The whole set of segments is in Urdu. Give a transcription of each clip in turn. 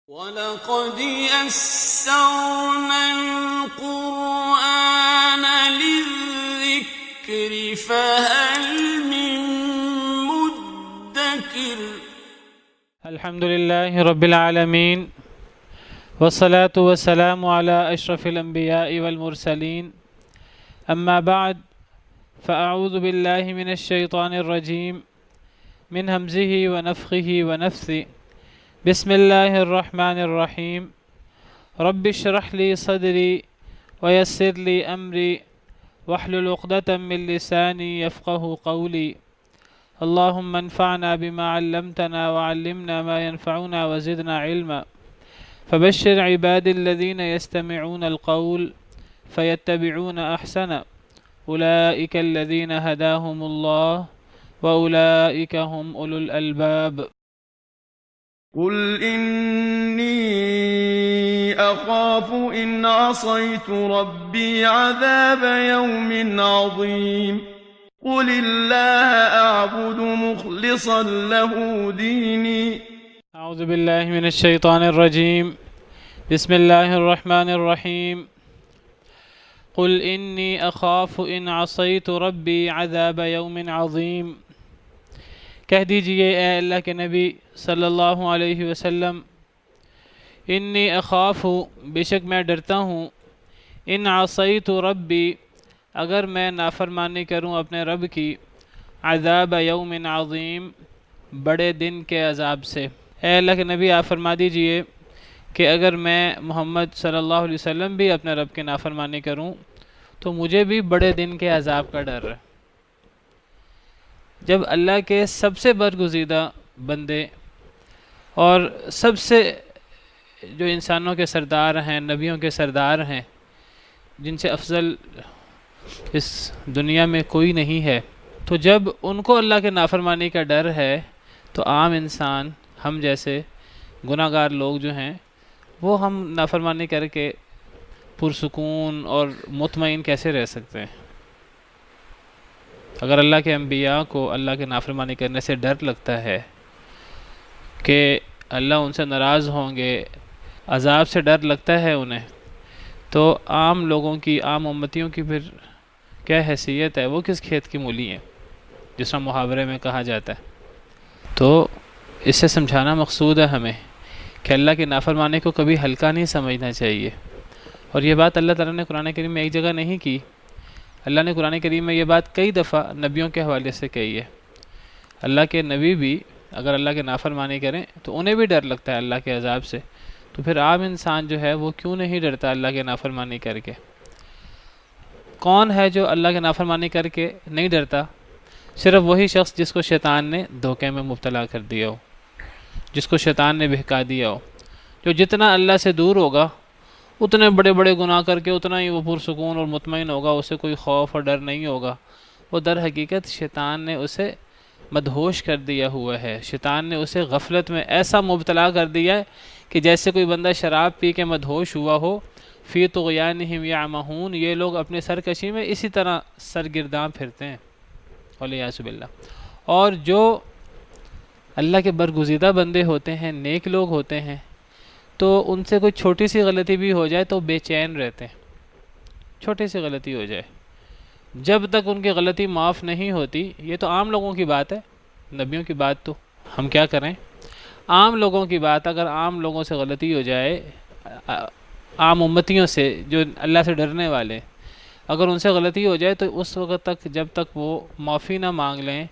وَلَقَدْ يَسَّرْنَا الْقُرْآنَ لِلذِّكْرِ فَهَلْ مِن مُّدَّكِرٍ۔ الحمد لله رب العالمين والصلاة والسلام على أشرف الأنبياء والمرسلين، أما بعد فأعوذ بالله من الشيطان الرجيم من همزه ونفخه ونفثه. بسم الله الرحمن الرحيم. رب اشرح لي صدري ويسر لي أمري واحلل عقدة من لساني يفقه قولي. اللهم انفعنا بما علمتنا وعلمنا ما ينفعنا وزدنا علما. فبشر عبادي الذين يستمعون القول فيتبعون أحسنه. أولئك الذين هداهم الله وأولئك هم أولو الألباب. قل إني أخاف إن عصيت ربي عذاب يوم عظيم. قل الله أعبد مخلصا له ديني. أعوذ بالله من الشيطان الرجيم. بسم الله الرحمن الرحيم. قل إني أخاف إن عصيت ربي عذاب يوم عظيم. کہہ دیجئے اے اللہ کے نبی صلی اللہ علیہ وسلم، انی اخاف، بے شک میں ڈرتا ہوں، ان عصیت ربی، اگر میں نافرمانی کروں اپنے رب کی، عذاب یوم عظیم، بڑے دن کے عذاب سے۔ اے اللہ کے نبی آپ فرما دیجئے کہ اگر میں محمد صلی اللہ علیہ وسلم بھی اپنے رب کی نافرمانی کروں تو مجھے بھی بڑے دن کے عذاب کا ڈر ہے۔ جب اللہ کے سب سے برگزیدہ بندے اور سب سے جو انسانوں کے سردار ہیں، نبیوں کے سردار ہیں، جن سے افضل اس دنیا میں کوئی نہیں ہے، تو جب ان کو اللہ کے نافرمانی کا ڈر ہے تو عام انسان، ہم جیسے گناہ گار لوگ جو ہیں، وہ ہم نافرمانی کر کے پرسکون اور مطمئن کیسے رہ سکتے ہیں؟ اگر اللہ کے انبیاء کو اللہ کے نافرمانی کرنے سے ڈر لگتا ہے کہ اللہ ان سے ناراض ہوں گے، عذاب سے ڈر لگتا ہے انہیں، تو عام لوگوں کی، عام امتیوں کی پھر کیا حیثیت ہے؟ وہ کس کھیت کی مولی ہیں، جس طرح محاورے میں کہا جاتا ہے۔ تو اس سے سمجھانا مقصود ہے ہمیں کہ اللہ کی نافرمانی کو کبھی ہلکا نہیں سمجھنا چاہیے۔ اور یہ بات اللہ تعالیٰ نے قرآن کریم میں ایک جگہ نہیں کی، اللہ نے قرآن کریم میں یہ بات کئی دفعہ نبیوں کے حوالے سے کہی ہے۔ اللہ کے نبی بھی اگر اللہ کے نافرمانی کریں تو انہیں بھی ڈر لگتا ہے اللہ کے عذاب سے، تو پھر عام انسان جو ہے وہ کیوں نہیں ڈرتا اللہ کے نافرمانی کر کے؟ کون ہے جو اللہ کے نافرمانی کر کے نہیں ڈرتا؟ صرف وہی شخص جس کو شیطان نے دھوکے میں مبتلا کر دیا ہو، جس کو شیطان نے بہکا دیا ہو، جو جتنا اللہ سے دور ہوگا اتنے بڑے بڑے گناہ کر کے اتنا ہی وہ پرسکون اور مطمئن ہوگا، اسے کوئی خوف اور ڈر نہیں ہوگا۔ وہ در حقیقت شیطان نے اسے مدہوش کر دیا ہوا ہے، شیطان نے اسے غفلت میں ایسا مبتلا کر دیا ہے کہ جیسے کوئی بندہ شراب پی کے مدہوش ہوا ہو، فی طغیانہم یعمہون، یہ لوگ اپنی سرکشی میں اسی طرح سرگرداں پھرتے ہیں، والعیاذ باللہ۔ اور جو اللہ کے برگزیدہ بندے ہوتے ہیں، نیک لوگ ہوتے ہیں، تو ان سے کوئی چھوٹی سی غلطی بھی ہو جائے تو بے چین رہتے ہیں، چھوٹی سی غلطی ہو جائے، جب تک ان کی غلطی معاف نہیں ہوتی۔ یہ تو عام لوگوں کی بات ہے، نبیوں کی بات تو ہم کیا کریں؟ عام لوگوں کی بات، اگر عام لوگوں سے غلطی ہو جائے، عام امتیوں سے جو اللہ سے ڈرنے والے، اگر ان سے غلطی ہو جائے تو اس وقت تک، جب تک وہ معافی نہ مانگ لیں،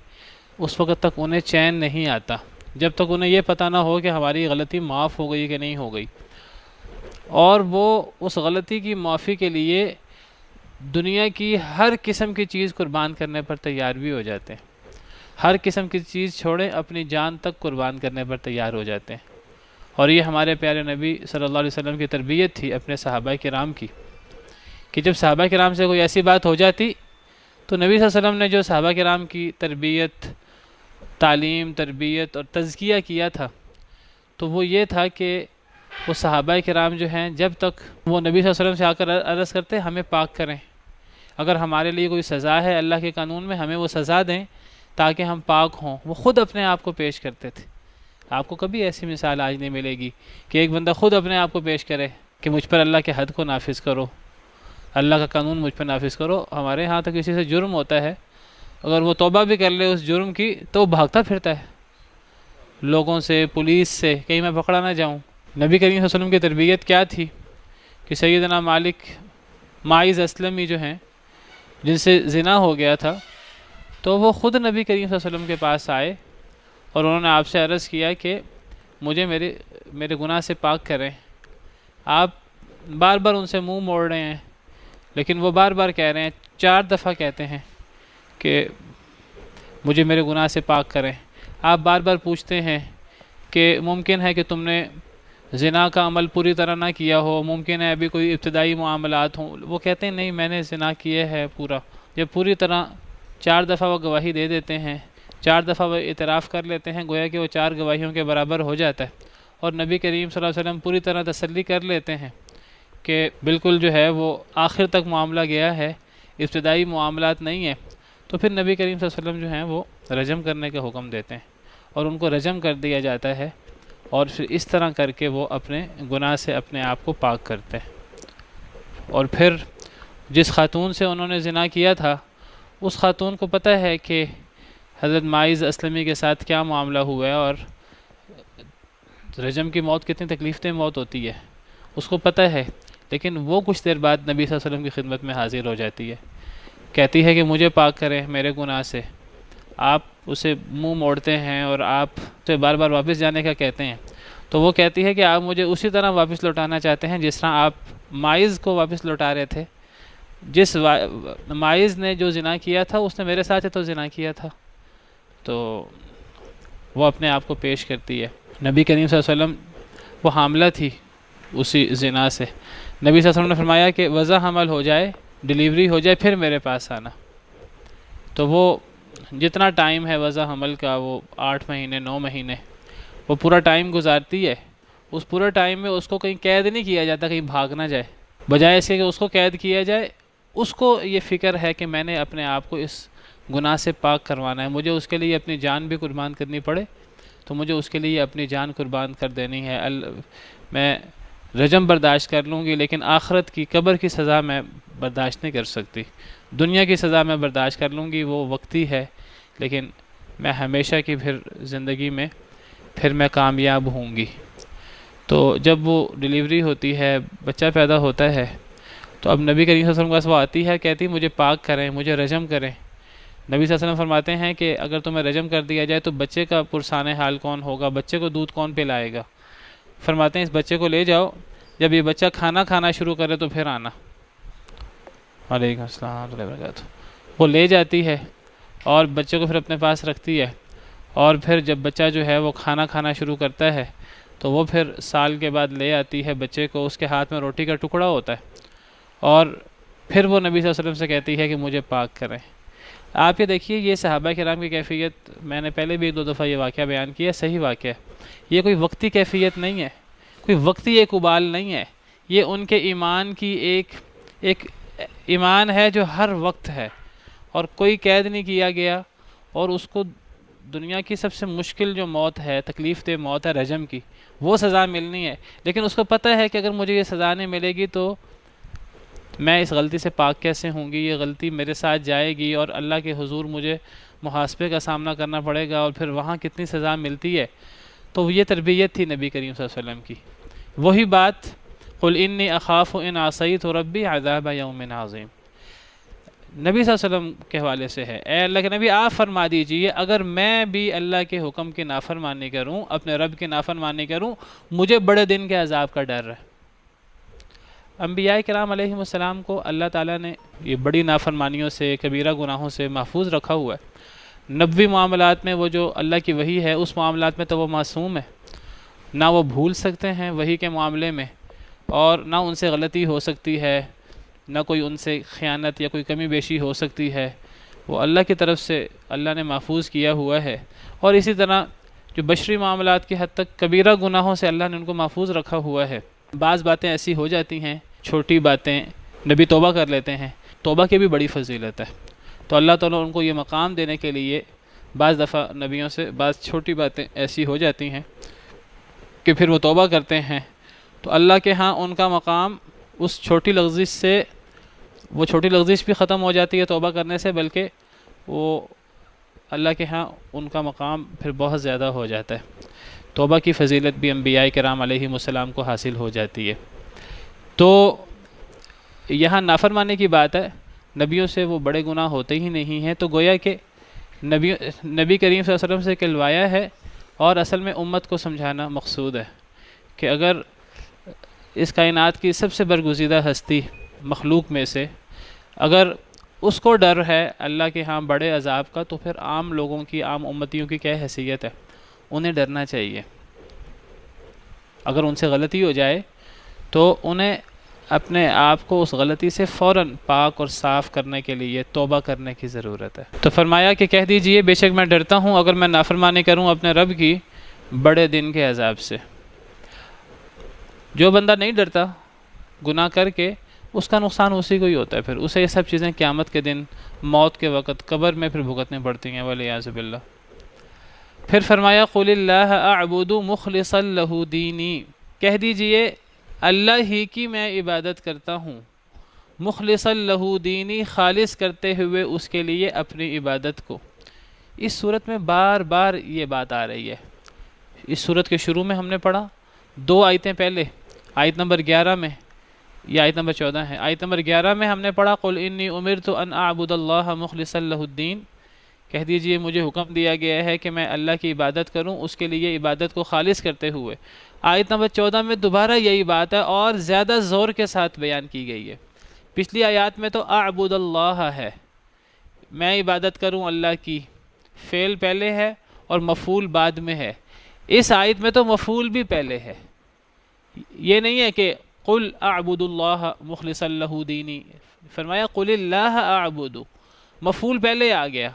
اس وقت تک انہیں چین نہیں آتا، جب تک انہیں یہ پتہ نہ ہو کہ ہماری غلطی معاف ہو گئی کہ نہیں ہو گئی۔ اور وہ اس غلطی کی معافی کے لیے دنیا کی ہر قسم کی چیز قربان کرنے پر تیار بھی ہو جاتے ہیں، ہر قسم کی چیز چھوڑیں، اپنی جان تک قربان کرنے پر تیار ہو جاتے ہیں۔ اور یہ ہمارے پیارے نبی صلی اللہ علیہ وسلم کی تربیت تھی اپنے صحابہ کرام کی، کہ جب صحابہ کرام سے کوئی ایسی بات ہو جاتی تو نبی صلی اللہ علیہ وسلم نے جو صحابہ کرام کی تربیت، تعلیم، تربیت اور تزکیہ کیا تھا، تو وہ یہ تھا کہ وہ صحابہ کرام جو ہیں، جب تک وہ نبی صلی اللہ علیہ وسلم سے آ کر عرض کرتے ہمیں پاک کریں، اگر ہمارے لیے کوئی سزا ہے اللہ کے قانون میں، ہمیں وہ سزا دیں تاکہ ہم پاک ہوں۔ وہ خود اپنے آپ کو پیش کرتے تھے، آپ کو کبھی ایسی مثال آج نہیں ملے گی کہ ایک بندہ خود اپنے آپ کو پیش کرے کہ مجھ پر اللہ کے حد کو نافذ کرو، اللہ کا قانون مجھ پر نافذ کرو۔ ہمارے ہاں تو کسی سے جرم ہوتا ہے، اگر وہ توبہ بھی کر لے اس جرم کی تو وہ بھاگتا پھرتا ہے لوگوں سے، پولیس سے، کہیں میں پکڑا نہ جاؤں۔ نبی کریم صلی اللہ علیہ وسلم کی تربیت کیا تھی کہ سیدنا ماعز اسلمی جو ہیں، جن سے زنا ہو گیا تھا، تو وہ خود نبی کریم صلی اللہ علیہ وسلم کے پاس آئے اور انہوں نے آپ سے عرض کیا کہ مجھے میرے گناہ سے پاک کریں۔ آپ بار بار ان سے منہ موڑ رہے ہیں، لیکن وہ بار بار کہہ رہے ہیں، 4 دفعہ کہتے ہیں کہ مجھے میرے گناہ سے پاک کریں۔ آپ بار بار پوچھتے ہیں کہ ممکن ہے کہ تم نے زنا کا عمل پوری طرح نہ کیا ہو، ممکن ہے ابھی کوئی ابتدائی معاملات ہوں۔ وہ کہتے ہیں نہیں، میں نے زنا کیا ہے پورا۔ جب پوری طرح 4 دفعہ وہ گواہی دے دیتے ہیں، 4 دفعہ وہ اعتراف کر لیتے ہیں، گویا کہ وہ 4 گواہیوں کے برابر ہو جاتا ہے، اور نبی کریم صلی اللہ علیہ وسلم پوری طرح تسلی کر لیتے ہیں کہ بالکل جو ہے وہ آخر تک معاملہ گیا ہے، ابتدائی معاملات نہیں ہیں، تو پھر نبی کریم صلی اللہ علیہ وسلم جو ہیں وہ رجم کرنے کا حکم دیتے ہیں اور ان کو رجم کر دیا جاتا ہے، اور پھر اس طرح کر کے وہ اپنے گناہ سے اپنے آپ کو پاک کرتے ہیں۔ اور پھر جس خاتون سے انہوں نے زنا کیا تھا، اس خاتون کو پتہ ہے کہ حضرت ماعز اسلمی کے ساتھ کیا معاملہ ہوا ہے، اور رجم کی موت کتنی تکلیف دہ موت ہوتی ہے، اس کو پتہ ہے، لیکن وہ کچھ دیر بعد نبی صلی اللہ علیہ وسلم کی خدمت میں حاضر ہو جاتی ہے، کہتی ہے کہ مجھے پاک کریں میرے گناہ سے۔ آپ اسے منہ موڑتے ہیں اور آپ اسے بار بار واپس جانے کا کہتے ہیں، تو وہ کہتی ہے کہ آپ مجھے اسی طرح واپس لوٹانا چاہتے ہیں جس طرح آپ ماعز کو واپس لوٹا رہے تھے۔ جس ماعز نے جو زنا کیا تھا اس نے میرے ساتھ تو زنا کیا تھا، تو وہ اپنے آپ کو پیش کرتی ہے۔ نبی کریم صلی اللہ علیہ وسلم وہ حاملہ تھی اسی زنا سے، نبی صلی اللہ علیہ وسلم نے فرمایا کہ وضع حمل ہو جائے، ڈیلیوری ہو جائے، پھر میرے پاس آنا۔ تو وہ جتنا ٹائم ہے وضع حمل کا، وہ 8 مہینے 9 مہینے، وہ پورا ٹائم گزارتی ہے۔ اس پورے ٹائم میں اس کو کہیں قید نہیں کیا جاتا، کہیں بھاگ نہ جائے، بجائے اس کے کہ اس کو قید کیا جائے، اس کو یہ فکر ہے کہ میں نے اپنے آپ کو اس گناہ سے پاک کروانا ہے، مجھے اس کے لیے اپنی جان بھی قربان کرنی پڑے تو مجھے اس کے لیے اپنی جان قربان کر دینی ہے۔ میں رجم برداشت کر لوں گی، لیکن آخرت کی قبر کی سزا میں برداشت نہیں کر سکتی۔ دنیا کی سزا میں برداشت کر لوں گی، وہ وقتی ہے، لیکن میں ہمیشہ کی پھر زندگی میں پھر میں کامیاب ہوں گی۔ تو جب وہ ڈیلیوری ہوتی ہے، بچہ پیدا ہوتا ہے، تو اب نبی کریم صلی اللہ علیہ وسلم کے پاس وہ آتی ہے، کہتی مجھے پاک کریں، مجھے رجم کریں۔ نبی صلی اللہ علیہ وسلم فرماتے ہیں کہ اگر تمہیں رجم کر دیا جائے تو بچے کا پرسان حال کون ہوگا، بچے کو دودھ کون پلائے گا؟ فرماتے ہیں اس بچے کو لے جاؤ، جب یہ بچہ کھانا کھانا شروع کرے تو پھر آنا۔ علیکم السلام ورحمۃ اللہ وبرکاتہ۔ وہ لے جاتی ہے اور بچے کو پھر اپنے پاس رکھتی ہے، اور پھر جب بچہ جو ہے وہ کھانا کھانا شروع کرتا ہے تو وہ پھر سال کے بعد لے آتی ہے بچے کو، اس کے ہاتھ میں روٹی کا ٹکڑا ہوتا ہے، اور پھر وہ نبی صلی اللہ علیہ وسلم سے کہتی ہے کہ مجھے پاک کریں۔ آپ یہ دیکھیے، یہ صحابہ کرام کی کیفیت، میں نے پہلے بھی 1-2 دفعہ یہ واقعہ بیان کیا، صحیح واقعہ ہے، یہ کوئی وقتی کیفیت نہیں ہے، کوئی وقتی ایک ابال نہیں ہے، یہ ان کے ایمان کی ایک ایمان ہے جو ہر وقت ہے، اور کوئی قید نہیں کیا گیا، اور اس کو دنیا کی سب سے مشکل جو موت ہے، تکلیف دہ موت ہے رجم کی، وہ سزا ملنی ہے، لیکن اس کو پتہ ہے کہ اگر مجھے یہ سزا نہیں ملے گی تو میں اس غلطی سے پاک کیسے ہوں گی، یہ غلطی میرے ساتھ جائے گی اور اللہ کے حضور مجھے محاسبے کا سامنا کرنا پڑے گا، اور پھر وہاں کتنی سزا ملتی ہے۔ تو یہ تربیت تھی نبی کریم صلی اللہ علیہ وسلم کی۔ وہی بات، قل انی اخاف ان عصیت ربی عذاب یوم عظیم، نبی صلی اللہ علیہ وسلم کے حوالے سے ہے، اے اللہ کے نبی آپ فرما دیجئے اگر میں بھی اللہ کے حکم کی نافرمانی کروں، اپنے رب کی نافرمانی کروں، مجھے بڑے دن کے عذاب کا ڈر ہے۔ انبیاء کرام علیہم السلام کو اللہ تعالیٰ نے یہ بڑی نافرمانیوں سے، کبیرہ گناہوں سے محفوظ رکھا ہوا ہے۔ نبوی معاملات میں وہ جو اللہ کی وحی ہے، اس معاملات میں تو وہ معصوم ہے، نہ وہ بھول سکتے ہیں وحی کے معاملے میں، اور نہ ان سے غلطی ہو سکتی ہے، نہ کوئی ان سے خیانت یا کوئی کمی بیشی ہو سکتی ہے، وہ اللہ کی طرف سے اللہ نے محفوظ کیا ہوا ہے۔ اور اسی طرح جو بشری معاملات کی حد تک کبیرہ گناہوں سے اللہ نے ان کو محفوظ رکھا ہوا ہے۔ بعض باتیں ایسی ہو جاتی ہیں، چھوٹی باتیں، نبی توبہ کر لیتے ہیں، توبہ کی بھی بڑی فضیلت ہے، تو اللہ تعالیٰ ان کو یہ مقام دینے کے لیے بعض دفعہ نبیوں سے بعض چھوٹی باتیں ایسی ہو جاتی ہیں کہ پھر وہ توبہ کرتے ہیں تو اللہ کے ہاں ان کا مقام اس چھوٹی لغزش سے، وہ چھوٹی لغزش بھی ختم ہو جاتی ہے توبہ کرنے سے، بلکہ وہ اللہ کے ہاں ان کا مقام پھر بہت زیادہ ہو جاتا ہے۔ توبہ کی فضیلت بھی انبیاء کرام علیہم السلام کو حاصل ہو جاتی ہے۔ تو یہاں نافرمانی کی بات ہے، نبیوں سے وہ بڑے گناہ ہوتے ہی نہیں ہیں، تو گویا کہ نبی کریم صلی اللہ علیہ وسلم سے کہلوایا ہے، اور اصل میں امت کو سمجھانا مقصود ہے کہ اگر اس کائنات کی سب سے برگزیدہ ہستی مخلوق میں سے اگر اس کو ڈر ہے اللہ کے ہاں بڑے عذاب کا، تو پھر عام لوگوں کی، عام امتیوں کی کیا حیثیت ہے؟ انہیں ڈرنا چاہیے۔ اگر ان سے غلطی ہو جائے تو انہیں اپنے آپ کو اس غلطی سے فوراً پاک اور صاف کرنے کے لیے توبہ کرنے کی ضرورت ہے۔ تو فرمایا کہ کہہ دیجئے بے شک میں ڈرتا ہوں اگر میں نافرمانی کروں اپنے رب کی بڑے دن کے عذاب سے۔ جو بندہ نہیں ڈرتا گناہ کر کے، اس کا نقصان اسی کو ہی ہوتا ہے، پھر اسے یہ سب چیزیں قیامت کے دن، موت کے وقت، قبر میں پھر بھگتنے پڑتی ہیں والعیاذ باللہ۔ پھر فرمایا قل اللہ اعبد مخلصا لہ دینی، کہہ دیجئے اللہ ہی کی میں عبادت کرتا ہوں، مخلصا لہ دینی، خالص کرتے ہوئے اس کے لیے اپنی عبادت کو۔ اس صورت میں بار بار یہ بات آ رہی ہے۔ اس صورت کے شروع میں ہم نے پڑھا، 2 آیتیں پہلے، آیت نمبر 11 میں، یہ آیت نمبر 14 ہے، آیت نمبر 11 میں ہم نے پڑھا قل انی امرت ان اعبد اللہ مخلصا لہ الدین، کہہ دیجئے مجھے حکم دیا گیا ہے کہ میں اللہ کی عبادت کروں، اس کے لیے عبادت کو خالص کرتے ہوئے۔ آیت نمبر 14 میں دوبارہ یہی بات ہے اور زیادہ زور کے ساتھ بیان کی گئی ہے۔ پچھلی آیات میں تو اعبد اللہ ہے، میں عبادت کروں اللہ کی، فعل پہلے ہے اور مفعول بعد میں ہے۔ اس آیت میں تو مفعول بھی پہلے ہے، یہ نہیں ہے کہ قل اعبد اللہ مخلصا لہ دینی، فرمایا قل اللہ اعبد، مفعول پہلے آ گیا،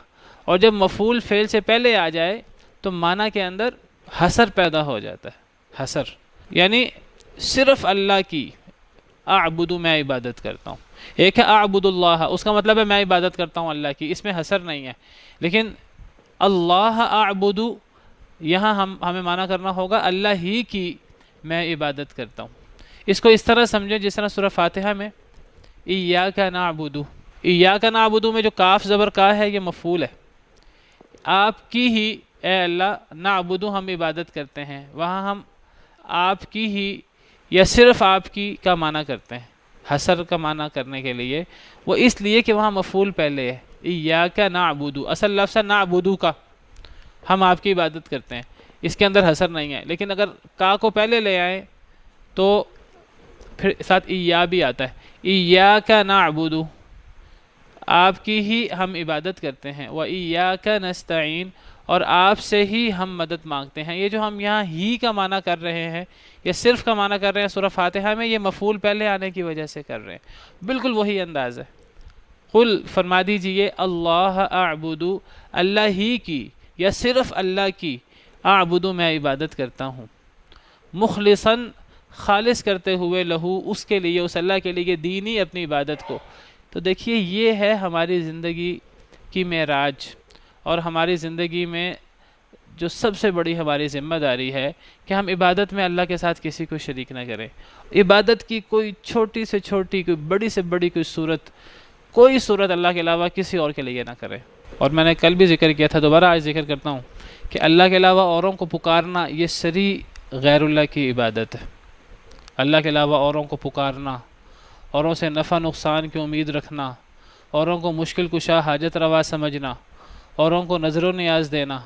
اور جب مفعول فعل سے پہلے آ جائے تو معنی کے اندر حصر پیدا ہو جاتا ہے، حصر یعنی صرف اللہ کی، اعبد میں عبادت کرتا ہوں، ایک ہے اعبد اللہ، اس کا مطلب ہے میں عبادت کرتا ہوں اللہ کی، اس میں حصر نہیں ہے، لیکن اللہ اعبد یہاں ہمیں معنی کرنا ہوگا اللہ ہی کی میں عبادت کرتا ہوں۔ اس کو اس طرح سمجھیں جس طرح سورہ فاتحہ میں ایاک نعبد، ایاک نعبد میں جو کاف زبر کا ہے یہ مفعول ہے، آپ کی ہی اے اللہ، نعبد ہم عبادت کرتے ہیں، وہاں ہم آپ کی ہی یا صرف آپ کی کا معنی کرتے ہیں، حصر کا معنی کرنے کے لیے، وہ اس لیے کہ وہاں مفعول پہلے ہے، ایاک نعبد، اصل لفظ ہے نعبد کا، ہم آپ کی عبادت کرتے ہیں، اس کے اندر حصر نہیں ہے، لیکن اگر کا کو پہلے لے آئیں تو پھر ساتھ ایا بھی آتا ہے، ایاک نعبد، آپ کی ہی ہم عبادت کرتے ہیں، وایاک نستعین، اور آپ سے ہی ہم مدد مانگتے ہیں۔ یہ جو ہم یہاں ہی کا معنی کر رہے ہیں یا صرف کا معنی کر رہے ہیں سورہ فاتحہ میں، یہ مفعول پہلے آنے کی وجہ سے کر رہے ہیں، بالکل وہی انداز ہے۔ قل فرما دیجئے اللہ اعبد، اللہ ہی کی یا صرف اللہ کی، اعبد میں عبادت کرتا ہوں، مخلصاً خالص کرتے ہوئے لہو اس کے لیے، اس اللہ کے لیے، دینی اپنی عبادت کو۔ تو دیکھیے یہ ہے ہماری زندگی کی معراج، اور ہماری زندگی میں جو سب سے بڑی ہماری ذمہ داری ہے کہ ہم عبادت میں اللہ کے ساتھ کسی کو شریک نہ کریں۔ عبادت کی کوئی چھوٹی سے چھوٹی، کوئی بڑی سے بڑی کوئی صورت اللہ کے علاوہ کسی اور کے لیے نہ کریں۔ اور میں نے کل بھی ذکر کیا تھا، دوبارہ آج ذکر کرتا ہوں کہ اللہ کے علاوہ اوروں کو پکارنا یہ سری غیر اللہ کی عبادت ہے۔ اللہ کے علاوہ اوروں کو پکارنا، اوروں سے نفع نقصان کی امید رکھنا، اوروں کو مشکل کشا حاجت روا سمجھنا، اوروں کو نظر و نیاز دینا،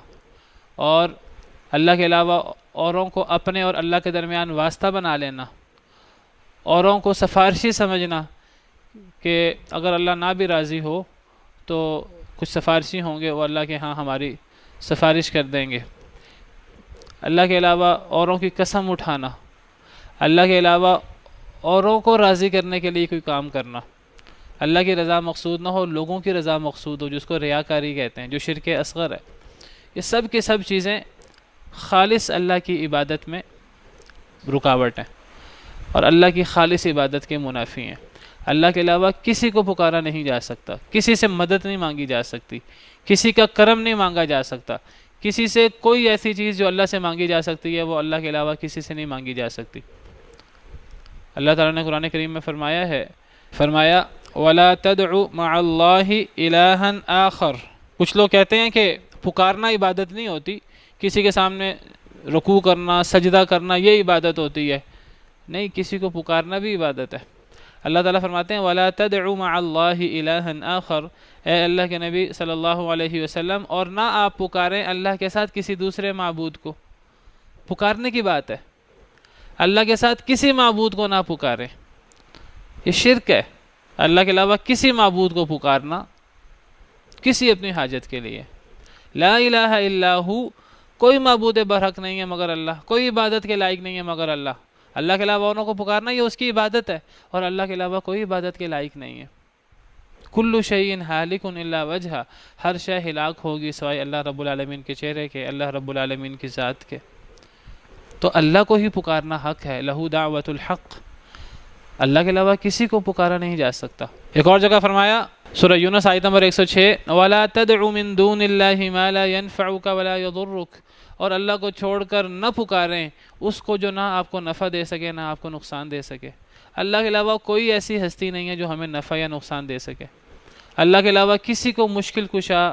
اور اللہ کے علاوہ اوروں کو اپنے اور اللہ کے درمیان واسطہ بنا لینا، اوروں کو سفارشی سمجھنا کہ اگر اللہ نہ بھی راضی ہو تو کچھ سفارشی ہوں گے وہ اللہ کے ہاں ہماری سفارش کر دیں گے، اللہ کے علاوہ اوروں کی قسم اٹھانا، اللہ کے علاوہ اوروں کو راضی کرنے کے لیے کوئی کام کرنا، اللہ کی رضا مقصود نہ ہو، لوگوں کی رضا مقصود ہو، جس کو ریاکاری کہتے ہیں، جو شرک اصغر ہے، یہ سب کی سب چیزیں خالص اللہ کی عبادت میں رکاوٹ ہیں اور اللہ کی خالص عبادت کے منافی ہیں۔ اللہ کے علاوہ کسی کو پکارا نہیں جا سکتا، کسی سے مدد نہیں مانگی جا سکتی، کسی کا کرم نہیں مانگا جا سکتا، کسی سے کوئی ایسی چیز جو اللہ سے مانگی جا سکتی ہے وہ اللہ کے علاوہ کسی سے نہیں مانگی جا سکتی۔ اللہ تعالیٰ نے قرآن کریم میں فرمایا وَلَا تَدْعُ مَعَ اللَّهِ إِلَٰهًا آخر۔ کچھ لوگ کہتے ہیں کہ پکارنا عبادت نہیں ہوتی، کسی کے سامنے رکوع کرنا، سجدہ کرنا یہ عبادت ہوتی ہے۔ نہیں، کسی کو پکارنا بھی عبادت ہے۔ اللہ تعالیٰ فرماتے ہیں وَلَا تَدْعُ مَعَ اللَّهِ إِلَٰهًا آخر، اے اللہ کے نبی صلی اللہ علیہ وسلم، اور نہ آپ پکاریں اللہ کے ساتھ کسی دوسرے معبود کو۔ پکارنے کی بات ہے، اللہ کے ساتھ کسی معبود کو نہ پکاریں، یہ شرک ہے۔ اللہ کے علاوہ کسی معبود کو پکارنا کسی اپنی حاجت کے لیے۔ لا الہ الا ہو، کوئی معبود برحق نہیں ہے مگر اللہ، کوئی عبادت کے لائق نہیں ہے مگر اللہ۔ اللہ کے علاوہ اوروں کو پکارنا یہ اس کی عبادت ہے، اور اللہ کے علاوہ کوئی عبادت کے لائق نہیں ہے۔ کل شیء ہالک الا وجہ، ہر شے ہلاک ہوگی سوائے اللہ رب العالمین کے چہرے کے، اللہ رب العالمین کی ذات کے۔ تو اللہ کو ہی پکارنا حق ہے، لہو دعوت الحق، اللہ کے علاوہ کسی کو پکارا نہیں جا سکتا۔ ایک اور جگہ فرمایا سورہ یونس آیت نمبر 106 وَلَا تَدْعُ مِن دُونِ اللَّهِ مَا لَا يَنفَعُكَ وَلَا يَضُرُّكَ، اور اللہ کو چھوڑ کر نہ پکاریں اس کو جو نہ آپ کو نفع دے سکے نہ آپ کو نقصان دے سکے۔ اللہ کے علاوہ کوئی ایسی ہستی نہیں ہے جو ہمیں نفع یا نقصان دے سکے۔ اللہ کے علاوہ کسی کو مشکل کشا،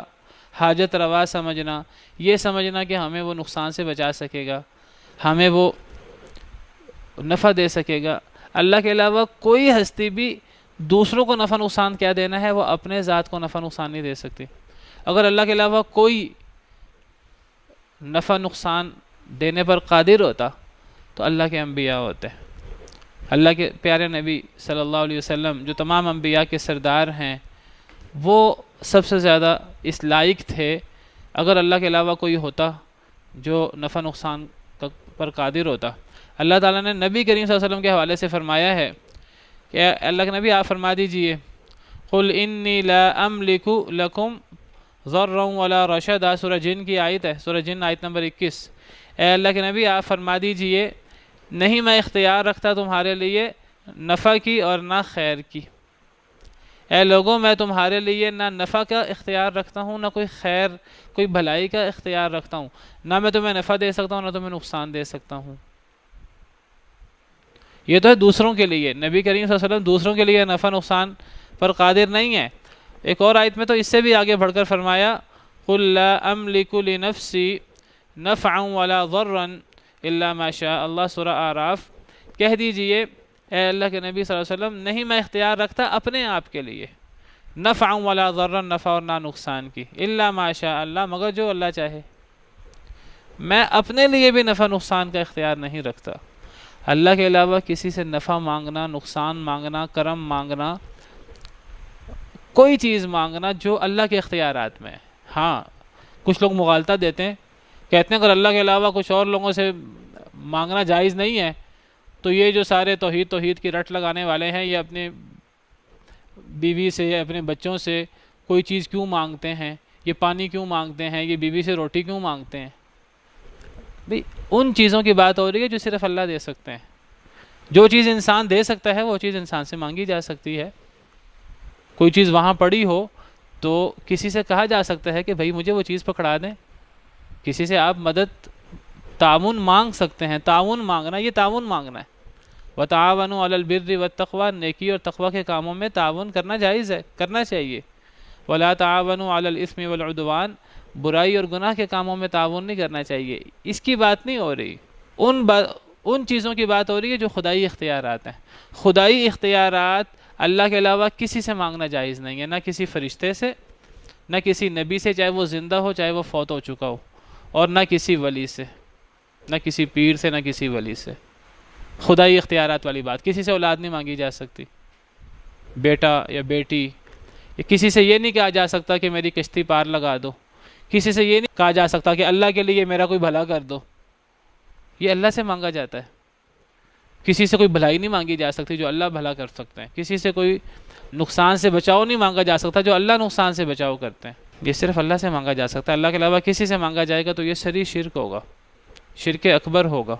حاجت روا سمجھنا، یہ سمجھنا کہ ہمیں وہ نقصان سے بچا سکے گا، ہمیں وہ نفع دے سکے گا، اللہ کے علاوہ کوئی ہستی بھی دوسروں کو نفع نقصان کیا دینا ہے، وہ اپنے ذات کو نفع نقصان نہیں دے سکتی۔ اگر اللہ کے علاوہ کوئی نفع نقصان دینے پر قادر ہوتا تو اللہ کے انبیاء ہوتے۔ اللہ کے پیارے نبی صلی اللہ علیہ وسلم جو تمام انبیاء کے سردار ہیں، وہ سب سے زیادہ اس لائق تھے۔ اگر اللہ کے علاوہ کوئی ہوتا جو نفع نقصان پر قادر ہوتا، اللہ تعالیٰ نے نبی کریم صلی اللہ علیہ وسلم کے حوالے سے فرمایا ہے کہ اللہ کے نبی آپ فرما دیجئے قُلْ إِنِّي لَا أَمْلِكُ لَكُمْ ضَرًّا وَلَا رَشَدًا، سورہ جن کی آیت ہے، سورہ جن آیت نمبر 21۔ اے اللہ کے نبی آپ فرما دیجئے نہیں میں اختیار رکھتا تمہارے لیے نفع کی اور نہ خیر کی۔ اے لوگوں، میں تمہارے لیے نہ نفع کا اختیار رکھتا ہوں، نہ کوئی خیر، کوئی بھلائی کا اختیار رکھتا ہوں، نہ میں تمہیں نفع دے سکتا ہوں نہ تمہیں نقصان دے سکتا ہوں۔ یہ تو ہے دوسروں کے لیے، نبی کریم صلی اللہ علیہ وسلم دوسروں کے لیے نفع نقصان پر قادر نہیں ہے۔ ایک اور آیت میں تو اس سے بھی آگے بڑھ کر فرمایا قُلْ لَا أَمْلِكُ لِنَفْسِي نَفْعًا وَلَا ضَرًّا إِلَّا مَا شَاءَ اللہ، سورہ اعراف۔ کہہ دیجئے اے اللہ کے نبی صلی اللہ علیہ وسلم نہیں میں اختیار رکھتا اپنے آپ کے لیے نفعًا ولا ضرًا، نفع اور نہ نقصان کی، الا ما شاء اللہ، مگر جو اللہ چاہے۔ میں اپنے لیے بھی نفع نقصان کا اختیار نہیں رکھتا۔ اللہ کے علاوہ کسی سے نفع مانگنا، نقصان مانگنا، کرم مانگنا، کوئی چیز مانگنا جو اللہ کے اختیارات میں ہے۔ ہاں کچھ لوگ مغالطہ دیتے ہیں، کہتے ہیں اگر اللہ کے علاوہ کچھ اور لوگوں سے مانگنا جائز نہیں ہے تو یہ جو سارے توحید کی رٹ لگانے والے ہیں یہ اپنے بیوی سے یا اپنے بچوں سے کوئی چیز کیوں مانگتے ہیں، یہ پانی کیوں مانگتے ہیں، یہ بیوی سے روٹی کیوں مانگتے ہیں۔ بھئی ان چیزوں کی بات ہو رہی ہے جو صرف اللہ دے سکتے ہیں۔ جو چیز انسان دے سکتا ہے وہ چیز انسان سے مانگی جا سکتی ہے۔ کوئی چیز وہاں پڑی ہو تو کسی سے کہا جا سکتا ہے کہ بھائی مجھے وہ چیز پکڑا دیں، کسی سے آپ مدد تعاون مانگ سکتے ہیں۔ تعاون مانگنا یہ تعاون مانگنا ہے۔ وَتَعَاوَنُوا عَلَى الْبِرِّ وَالتَّقْوَى، نیکی اور تقوی کے کاموں میں تعاون کرنا جائز ہے، کرنا چاہیے۔ وَلَا تَعَاوَنُوا عَلَى الْإِثْمِ وَالْعُدْوَانِ، برائی اور گناہ کے کاموں میں تعاون نہیں کرنا چاہیے۔ اس کی بات نہیں ہو رہی، ان چیزوں کی بات ہو رہی ہے جو خدائی اختیارات ہیں۔ خدائی اختیارات اللہ کے علاوہ کسی سے مانگنا جائز نہیں ہے، نہ کسی فرشتے سے، نہ کسی نبی سے، چاہے وہ زندہ ہو چاہے وہ فوت ہو چکا ہو، اور نہ کسی ولی سے، نہ کسی پیر سے، نہ کسی ولی سے۔ خدائی اختیارات والی بات، کسی سے اولاد نہیں مانگی جا سکتی، بیٹا یا بیٹی، کسی سے یہ نہیں کہا جا سکتا کہ میری کشتی پار لگا دو، کسی سے یہ نہیں کہا جا سکتا کہ اللہ کے لیے میرا کوئی بھلا کر دو، یہ اللہ سے مانگا جاتا ہے۔ کسی سے کوئی بھلائی نہیں مانگی جا سکتی جو اللہ بھلا کر سکتے ہیں، کسی سے کوئی نقصان سے بچاؤ نہیں مانگا جا سکتا جو اللہ نقصان سے بچاؤ کرتے ہیں، یہ صرف اللہ سے مانگا جا سکتا ہے۔ اللہ کے علاوہ کسی سے مانگا جائے گا تو یہ صریح شرک ہوگا، شرک اکبر ہوگا،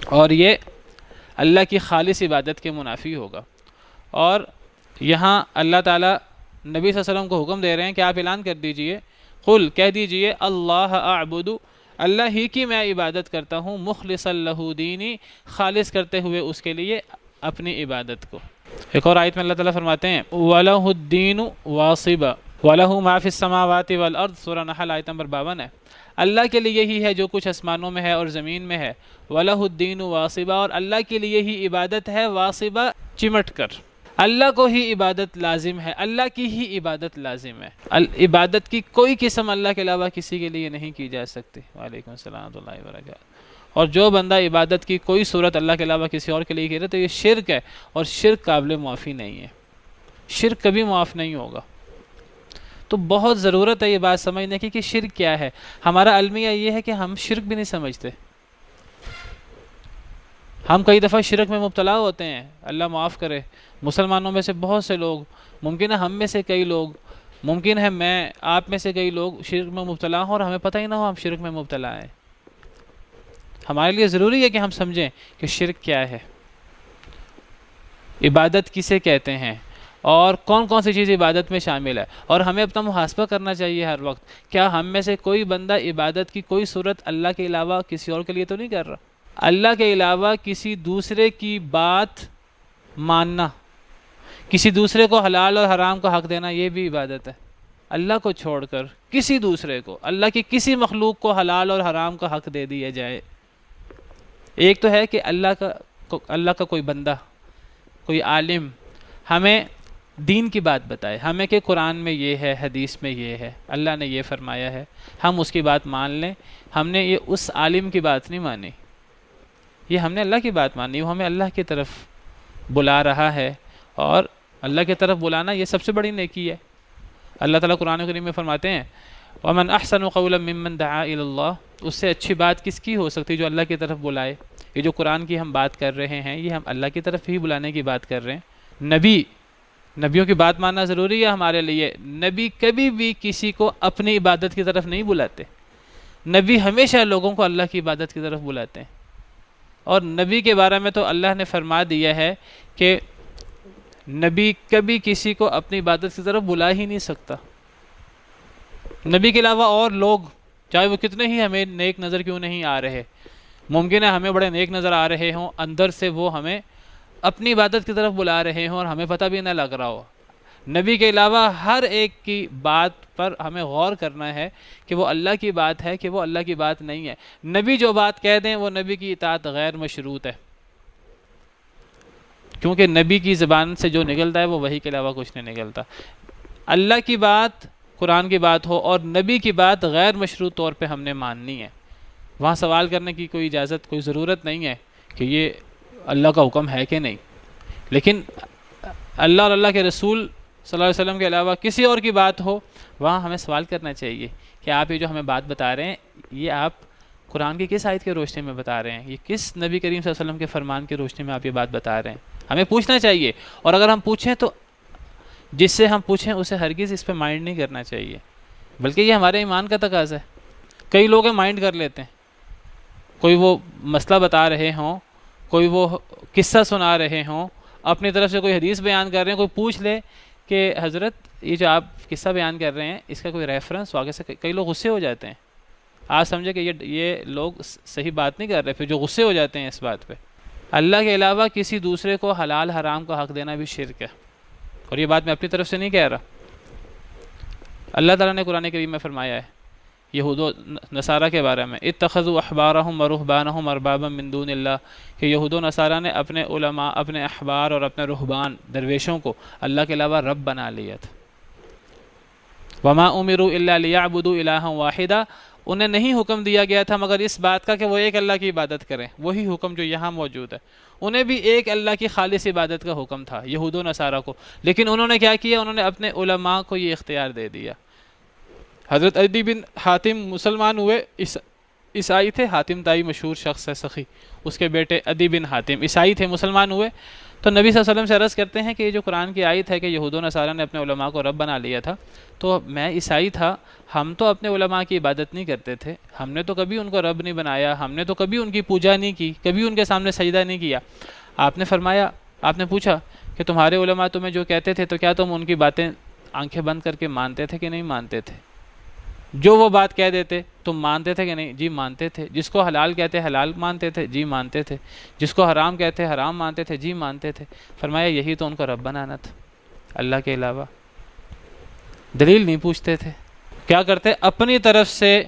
اور یہ اللہ کی خالص عبادت کے منافی ہوگا۔ اور یہاں اللہ تعالیٰ نبی صلی اللہ علیہ وسلم کو حکم دے رہے ہیں کہ آپ اعلان کر دیجئے قل کہہ دیجئے اللہ اعبد، اللہ ہی کی میں عبادت کرتا ہوں، مخلصا لہ دینی، خالص کرتے ہوئے اس کے لیے اپنی عبادت کو۔ ایک اور آیت میں اللہ تعالیٰ فرماتے ہیں وَلَهُ الدِّينُ وَاصِبًا وَلَهُ مَا فِي السَّمَاوَاتِ وَالْأَرْضِ، سورہ نحل آیت نمبر 52 ہے۔ اللہ کے لیے ہی ہے جو کچھ آسمانوں میں ہے اور زمین میں ہے، وَلَهُ الدِّينُ وَاصِبًا، اور اللہ کے لیے ہی عبادت ہے، واصبہ چمٹ کر، اللہ کو ہی عبادت لازم ہے، اللہ کی ہی عبادت لازم ہے۔ عبادت کی کوئی قسم اللہ کے علاوہ کسی کے لیے نہیں کی جا سکتی۔ وعلیکم السلام ورحمۃ اللہ وبرکاتہ۔ اور جو بندہ عبادت کی کوئی صورت اللہ کے علاوہ کسی اور کے لیے کرے تو یہ شرک ہے، اور شرک قابل معافی نہیں ہے، شرک کبھی معاف نہیں ہوگا۔ تو بہت ضرورت ہے یہ بات سمجھنے کی کہ شرک کیا ہے۔ ہمارا المیہ یہ ہے کہ ہم شرک بھی نہیں سمجھتے، ہم کئی دفعہ شرک میں مبتلا ہوتے ہیں، اللہ معاف کرے۔ مسلمانوں میں سے بہت سے لوگ، ممکن ہے ہم میں سے کئی لوگ، ممکن ہے میں آپ میں سے کئی لوگ شرک میں مبتلا ہوں اور ہمیں پتہ ہی نہ ہو ہم شرک میں مبتلا ہیں۔ ہمارے لیے ضروری ہے کہ ہم سمجھیں کہ شرک کیا ہے، عبادت کسے کہتے ہیں، اور کون کون سی چیز عبادت میں شامل ہے، اور ہمیں اپنا محاسبہ کرنا چاہیے ہر وقت، کیا ہم میں سے کوئی بندہ عبادت کی کوئی صورت اللہ کے علاوہ کسی اور کے لیے تو نہیں کر رہا؟ اللہ کے علاوہ کسی دوسرے کی بات ماننا، کسی دوسرے کو حلال اور حرام کا حق دینا، یہ بھی عبادت ہے۔ اللہ کو چھوڑ کر کسی دوسرے کو، اللہ کی کسی مخلوق کو حلال اور حرام کا حق دے دیا جائے۔ ایک تو ہے کہ اللہ کا کوئی بندہ، کوئی عالم ہمیں دین کی بات بتائے، ہمیں کہ قرآن میں یہ ہے، حدیث میں یہ ہے، اللہ نے یہ فرمایا ہے، ہم اس کی بات مان لیں۔ ہم نے یہ اس عالم کی بات نہیں مانی، یہ ہم نے اللہ کی بات مانی، وہ ہمیں اللہ کی طرف بلا رہا ہے، اور اللہ کی طرف بلانا یہ سب سے بڑی نیکی ہے۔ اللہ تعالیٰ قرآن کریم میں فرماتے ہیں وَمَنْ أَحْسَنُ قَوْلًا مِّمَّنْ دَعَا إِلَى اللَّهِ، اس سے اچھی بات کس کی ہو سکتی جو اللہ کی طرف بلائے۔ یہ جو قرآن کی ہم بات کر رہے ہیں یہ ہم اللہ کی طرف ہی بلانے کی بات کر رہے ہیں۔ نبیوں کی بات ماننا ضروری ہے ہمارے لیے۔ نبی کبھی بھی کسی کو اپنی عبادت کی طرف نہیں بلاتے، نبی ہمیشہ لوگوں کو اللہ کی عبادت کی طرف بلاتے ہیں۔ اور نبی کے بارے میں تو اللہ نے فرما دیا ہے کہ نبی کبھی کسی کو اپنی عبادت کی طرف بلا ہی نہیں سکتا۔ نبی کے علاوہ اور لوگ چاہے وہ کتنے ہی ہمیں نیک نظر کیوں نہیں آ رہے، ممکن ہے ہمیں بڑے نیک نظر آ رہے ہوں، اندر سے وہ ہمیں اپنی عبادت کی طرف بلا رہے ہوں اور ہمیں پتہ بھی نہ لگ رہا ہو۔ نبی کے علاوہ ہر ایک کی بات پر ہمیں غور کرنا ہے کہ وہ اللہ کی بات ہے کہ وہ اللہ کی بات نہیں ہے۔ نبی جو بات کہہ دیں وہ نبی کی اطاعت غیر مشروط ہے، کیونکہ نبی کی زبان سے جو نکلتا ہے وہ وحی کے علاوہ کچھ نہیں نکلتا۔ اللہ کی بات، قرآن کی بات ہو اور نبی کی بات غیر مشروط طور پہ ہم نے ماننی ہے۔ وہاں سوال کرنے کی کوئی اجازت، کوئی ضرورت نہیں ہے کہ یہ اللہ کا حکم ہے کہ نہیں۔ لیکن اللہ اور اللہ کے رسول صلی اللہ علیہ وسلم کے علاوہ کسی اور کی بات ہو، وہاں ہمیں سوال کرنا چاہیے کہ آپ یہ جو ہمیں بات بتا رہے ہیں یہ آپ قرآن کی کس آیت کے روشنی میں بتا رہے ہیں، یہ کس نبی کریم صلی اللہ علیہ وسلم کے فرمان کی روشنی میں آپ یہ بات بتا رہے ہیں۔ ہمیں پوچھنا چاہیے، اور اگر ہم پوچھیں تو جس سے ہم پوچھیں اسے ہرگز اس پہ مائنڈ نہیں کرنا چاہیے، بلکہ یہ ہمارے ایمان کا تقاضا ہے۔ کئی لوگ مائنڈ کر لیتے ہیں، کوئی وہ مسئلہ بتا رہے ہوں، کوئی وہ قصہ سنا رہے ہوں، اپنی طرف سے کوئی حدیث بیان کر رہے ہیں، کوئی پوچھ لے کہ حضرت یہ جو آپ قصہ بیان کر رہے ہیں اس کا کوئی ریفرنس ہو، آگے سے کئی لوگ غصے ہو جاتے ہیں۔ آپ سمجھے کہ یہ لوگ صحیح بات نہیں کر رہے، پھر جو غصے ہو جاتے ہیں اس بات پہ۔ اللہ کے علاوہ کسی دوسرے کو حلال حرام کا حق دینا بھی شرک ہے، اور یہ بات میں اپنی طرف سے نہیں کہہ رہا۔ اللہ تعالیٰ نے قرآن کریم میں فرمایا ہے یہود و نصارہ کے بارے میں اتخذوا احبارہم ورہبانہم اربابا من دون اللہ، کہ یہود و نصارہ نے اپنے علماء، اپنے احبار اور اپنے رہبان درویشوں کو اللہ کے علاوہ رب بنا لیا تھا۔ وما امروا الا لیعبدوا الہا واحدا، انہیں نہیں حکم دیا گیا تھا مگر اس بات کا کہ وہ ایک اللہ کی عبادت کریں، وہی حکم جو یہاں موجود ہے۔ انہیں بھی ایک اللہ کی خالص عبادت کا حکم تھا یہود و نصارہ کو، لیکن انہوں نے کیا کیا، انہوں نے اپنے علماء کو یہ اختیار دے دیا۔ حضرت عدی بن حاتم مسلمان ہوئے، عیسائی تھے، حاتم تائی مشہور شخص ہے سخی، اس کے بیٹے عدی بن حاتم عیسائی تھے، مسلمان ہوئے، تو نبی صلی اللہ علیہ وسلم سے عرض کرتے ہیں کہ یہ جو قرآن کی آیت ہے کہ یہود و نصارہ نے اپنے علماء کو رب بنا لیا تھا، تو میں عیسائی تھا، ہم تو اپنے علماء کی عبادت نہیں کرتے تھے، ہم نے تو کبھی ان کو رب نہیں بنایا، ہم نے تو کبھی ان کی پوجا نہیں کی، کبھی ان کے سامنے سجدہ نہیں کیا۔ آپ نے فرمایا، آپ نے پوچھا کہ تمہارے علماء تمہیں جو کہتے تھے تو کیا تم ان کی باتیں آنکھیں بند کر کے مانتے تھے کہ نہیں مانتے تھے؟ جو وہ بات کہہ دیتے تم مانتے تھے کہ نہیں؟ جی مانتے تھے. جس کو حلال کہتے حلال مانتے تھے؟ جی مانتے تھے. جس کو حرام کہتے حرام مانتے تھے؟ جی مانتے تھے. فرمایا یہی تو ان کو رب بنانا تھا اللہ کے علاوہ. دلیل نہیں پوچھتے تھے. کیا کرتے؟ اپنی طرف سے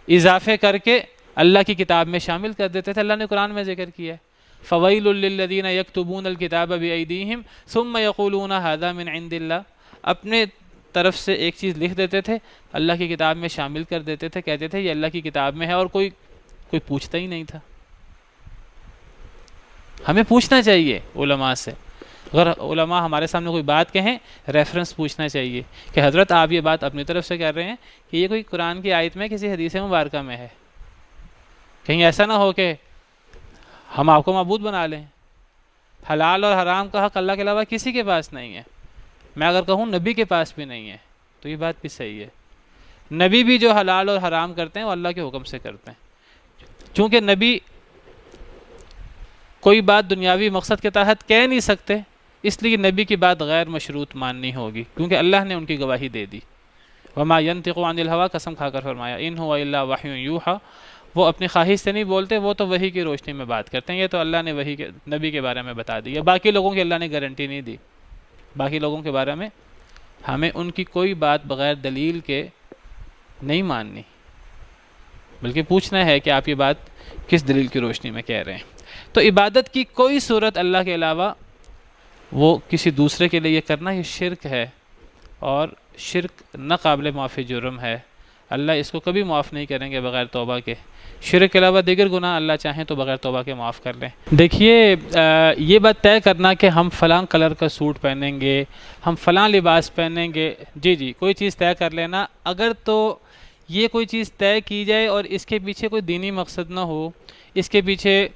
اضافے کر کے اللہ کی کتاب میں شامل کر دیتے تھے. اللہ نے قرآن میں ذکر کیا ہے فَوَيْلٌ لِّلَّذِينَ يَكْتُبُونَ الْكِتَابَ بِأَيْدِيهِمْ ثُمَّ يَقُولُونَ هَذَا مِنْ عِنْدِ اللَّهِ. اپنے طرف سے ایک چیز لکھ دیتے تھے, اللہ کی کتاب میں شامل کر دیتے تھے, کہتے تھے یہ اللہ کی کتاب میں ہے, اور کوئی پوچھتا ہی نہیں تھا. ہمیں پوچھنا چاہیے علماء سے. اگر علماء ہمارے سامنے کوئی بات کہیں, ریفرنس پوچھنا چاہیے کہ حضرت آپ یہ بات اپنی طرف سے کر رہے ہیں کہ یہ کوئی قرآن کی آیت میں کسی حدیث مبارکہ میں ہے. کہیں ایسا نہ ہو کہ ہم آپ کو معبود بنا لیں. حلال اور حرام کا حق اللہ کے علاوہ کسی کے پاس نہیں ہے. میں اگر کہوں نبی کے پاس بھی نہیں ہے تو یہ بات بھی صحیح ہے. نبی بھی جو حلال اور حرام کرتے ہیں وہ اللہ کے حکم سے کرتے ہیں. چونکہ نبی کوئی بات دنیاوی مقصد کے تحت کہہ نہیں سکتے, اس لیے نبی کی بات غیر مشروط ماننی ہوگی, کیونکہ اللہ نے ان کی گواہی دے دی. وما ينطق عن الهوى, قسم کھا کر فرمایا ان هو الا وحی یوحى, وہ اپنی خواہش سے نہیں بولتے, وہ تو وحی کی روشنی میں بات کرتے ہیں. یہ تو اللہ نے وحی کے نبی کے بارے میں بتا دی. باقی لوگوں کی اللہ نے گارنٹی نہیں دی. باقی لوگوں کے بارے میں ہمیں ان کی کوئی بات بغیر دلیل کے نہیں ماننی, بلکہ پوچھنا ہے کہ آپ یہ بات کس دلیل کی روشنی میں کہہ رہے ہیں. تو عبادت کی کوئی صورت اللہ کے علاوہ وہ کسی دوسرے کے لیے کرنا یہ شرک ہے, اور شرک نہ قابل معافی جرم ہے. اللہ اس کو کبھی معاف نہیں کریں گے بغیر توبہ کے. شرک کے علاوہ دیگر گناہ اللہ چاہیں تو بغیر توبہ کے معاف کر لیں. دیکھیے یہ بات طے کرنا کہ ہم فلاں کلر کا سوٹ پہنیں گے, ہم فلاں لباس پہنیں گے, جی کوئی چیز طے کر لینا. اگر تو یہ کوئی چیز طے کی جائے اور اس کے پیچھے کوئی دینی مقصد نہ ہو, اس کے پیچھے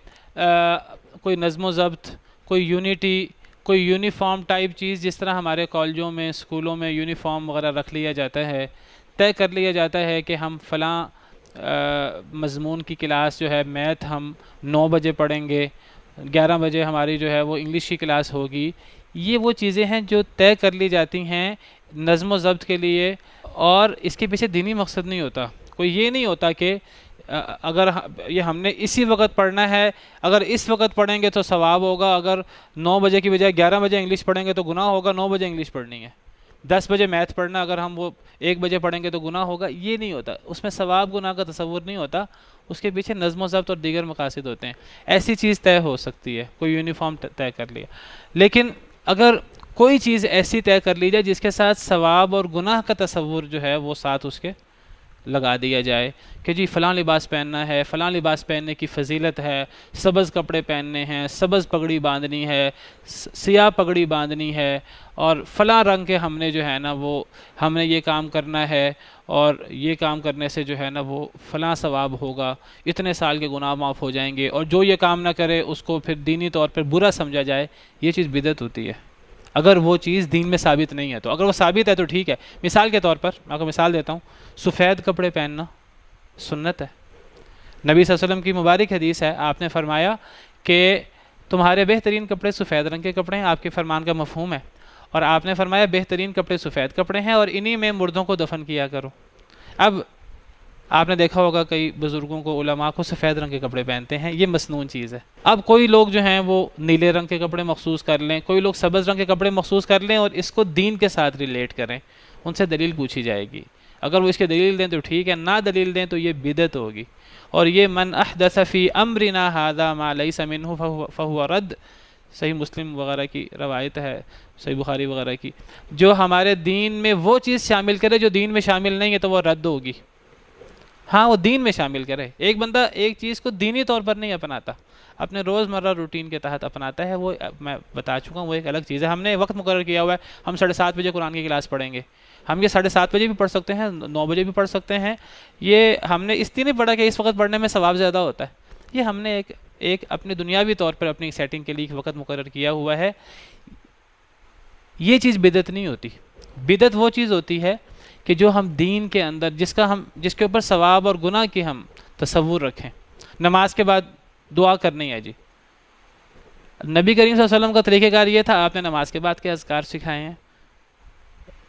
کوئی نظم و ضبط, کوئی یونٹی, کوئی یونیفارم ٹائپ چیز, جس طرح ہمارے کالجوں میں اسکولوں میں یونیفارم وغیرہ رکھ لیا جاتا ہے, طے کر لیا جاتا ہے کہ ہم فلاں مضمون کی کلاس جو ہے میتھ ہم 9 بجے پڑھیں گے, 11 بجے ہماری جو ہے وہ انگلش کی کلاس ہوگی. یہ وہ چیزیں ہیں جو طے کر لی جاتی ہیں نظم و ضبط کے لیے, اور اس کے پیچھے دینی مقصد نہیں ہوتا. کوئی یہ نہیں ہوتا کہ اگر یہ ہم نے اسی وقت پڑھنا ہے, اگر اس وقت پڑھیں گے تو ثواب ہوگا, اگر 9 بجے کی بجائے 11 بجے انگلش پڑھیں گے تو گناہ ہوگا. 9 بجے انگلش پڑھنی ہے, 10 بجے میتھ پڑھنا, اگر ہم وہ 1 بجے پڑھیں گے تو گناہ ہوگا. یہ نہیں ہوتا. اس میں ثواب گناہ کا تصور نہیں ہوتا, اس کے پیچھے نظم و ضبط اور دیگر مقاصد ہوتے ہیں. ایسی چیز طے ہو سکتی ہے, کوئی یونیفارم طے کر لیا. لیکن اگر کوئی چیز ایسی طے کر لی جائے جس کے ساتھ ثواب اور گناہ کا تصور جو ہے وہ ساتھ اس کے لگا دیا جائے کہ جی فلاں لباس پہننا ہے, فلاں لباس پہننے کی فضیلت ہے, سبز کپڑے پہننے ہیں, سبز پگڑی باندھنی ہے, سیاہ پگڑی باندھنی ہے, اور فلاں رنگ کے ہم نے جو ہے نا وہ ہم نے یہ کام کرنا ہے, اور یہ کام کرنے سے جو ہے نا وہ فلاں ثواب ہوگا, اتنے سال کے گناہ معاف ہو جائیں گے, اور جو یہ کام نہ کرے اس کو پھر دینی طور پر برا سمجھا جائے. یہ چیز بدعت ہوتی ہے اگر وہ چیز دین میں ثابت نہیں ہے. تو اگر وہ ثابت ہے تو ٹھیک ہے. مثال کے طور پر میں آپ کو مثال دیتا ہوں, سفید کپڑے پہننا سنت ہے. نبی صلی اللہ علیہ وسلم کی مبارک حدیث ہے, آپ نے فرمایا کہ تمہارے بہترین کپڑے سفید رنگ کے کپڑے ہیں. آپ کے فرمان کا مفہوم ہے, اور آپ نے فرمایا بہترین کپڑے سفید کپڑے ہیں, اور انہی میں مردوں کو دفن کیا کرو. اب آپ نے دیکھا ہوگا کئی بزرگوں کو, علماء کو سفید رنگ کے کپڑے پہنتے ہیں, یہ مسنون چیز ہے. اب کوئی لوگ جو ہیں وہ نیلے رنگ کے کپڑے مخصوص کر لیں, کوئی لوگ سبز رنگ کے کپڑے مخصوص کر لیں, اور اس کو دین کے ساتھ ریلیٹ کریں. ان سے دلیل پوچھی جائے گی. اگر وہ اس کے دلیل دیں تو ٹھیک ہے, نہ دلیل دیں تو یہ بدعت ہوگی. اور یہ من احدث فی امرنا ھذا ما لیس منہ فہو رد, صحیح مسلم وغیرہ کی روایت ہے, صحیح بخاری وغیرہ کی. جو ہمارے دین میں وہ چیز شامل کرے جو دین میں شامل نہیں ہے تو وہ رد ہوگی. ہاں وہ دین میں شامل کرے. ایک بندہ ایک چیز کو دینی طور پر نہیں اپناتا, اپنے روزمرہ روٹین کے تحت اپناتا ہے, وہ میں بتا چکا ہوں وہ ایک الگ چیز ہے. ہم نے وقت مقرر کیا ہوا ہے, ہم 7:30 بجے قرآن کی کلاس پڑھیں گے. ہم یہ 7:30 بجے بھی پڑھ سکتے ہیں, 9 بجے بھی پڑھ سکتے ہیں. یہ ہم نے اس لیے نہیں پڑھا کہ اس وقت پڑھنے میں ثواب زیادہ ہوتا ہے. یہ ہم نے ایک اپنے دنیاوی طور پر اپنی سیٹنگ کے لیے ایک وقت مقرر کیا ہوا ہے. یہ چیز بدعت نہیں ہوتی. بدعت وہ چیز ہوتی ہے کہ جو ہم دین کے اندر جس کے اوپر ثواب اور گناہ کی ہم تصور رکھیں. نماز کے بعد دعا کرنی ہے جی. نبی کریم صلی اللہ علیہ وسلم کا طریقہ کار یہ تھا, آپ نے نماز کے بعد کے اذکار سکھائے ہیں.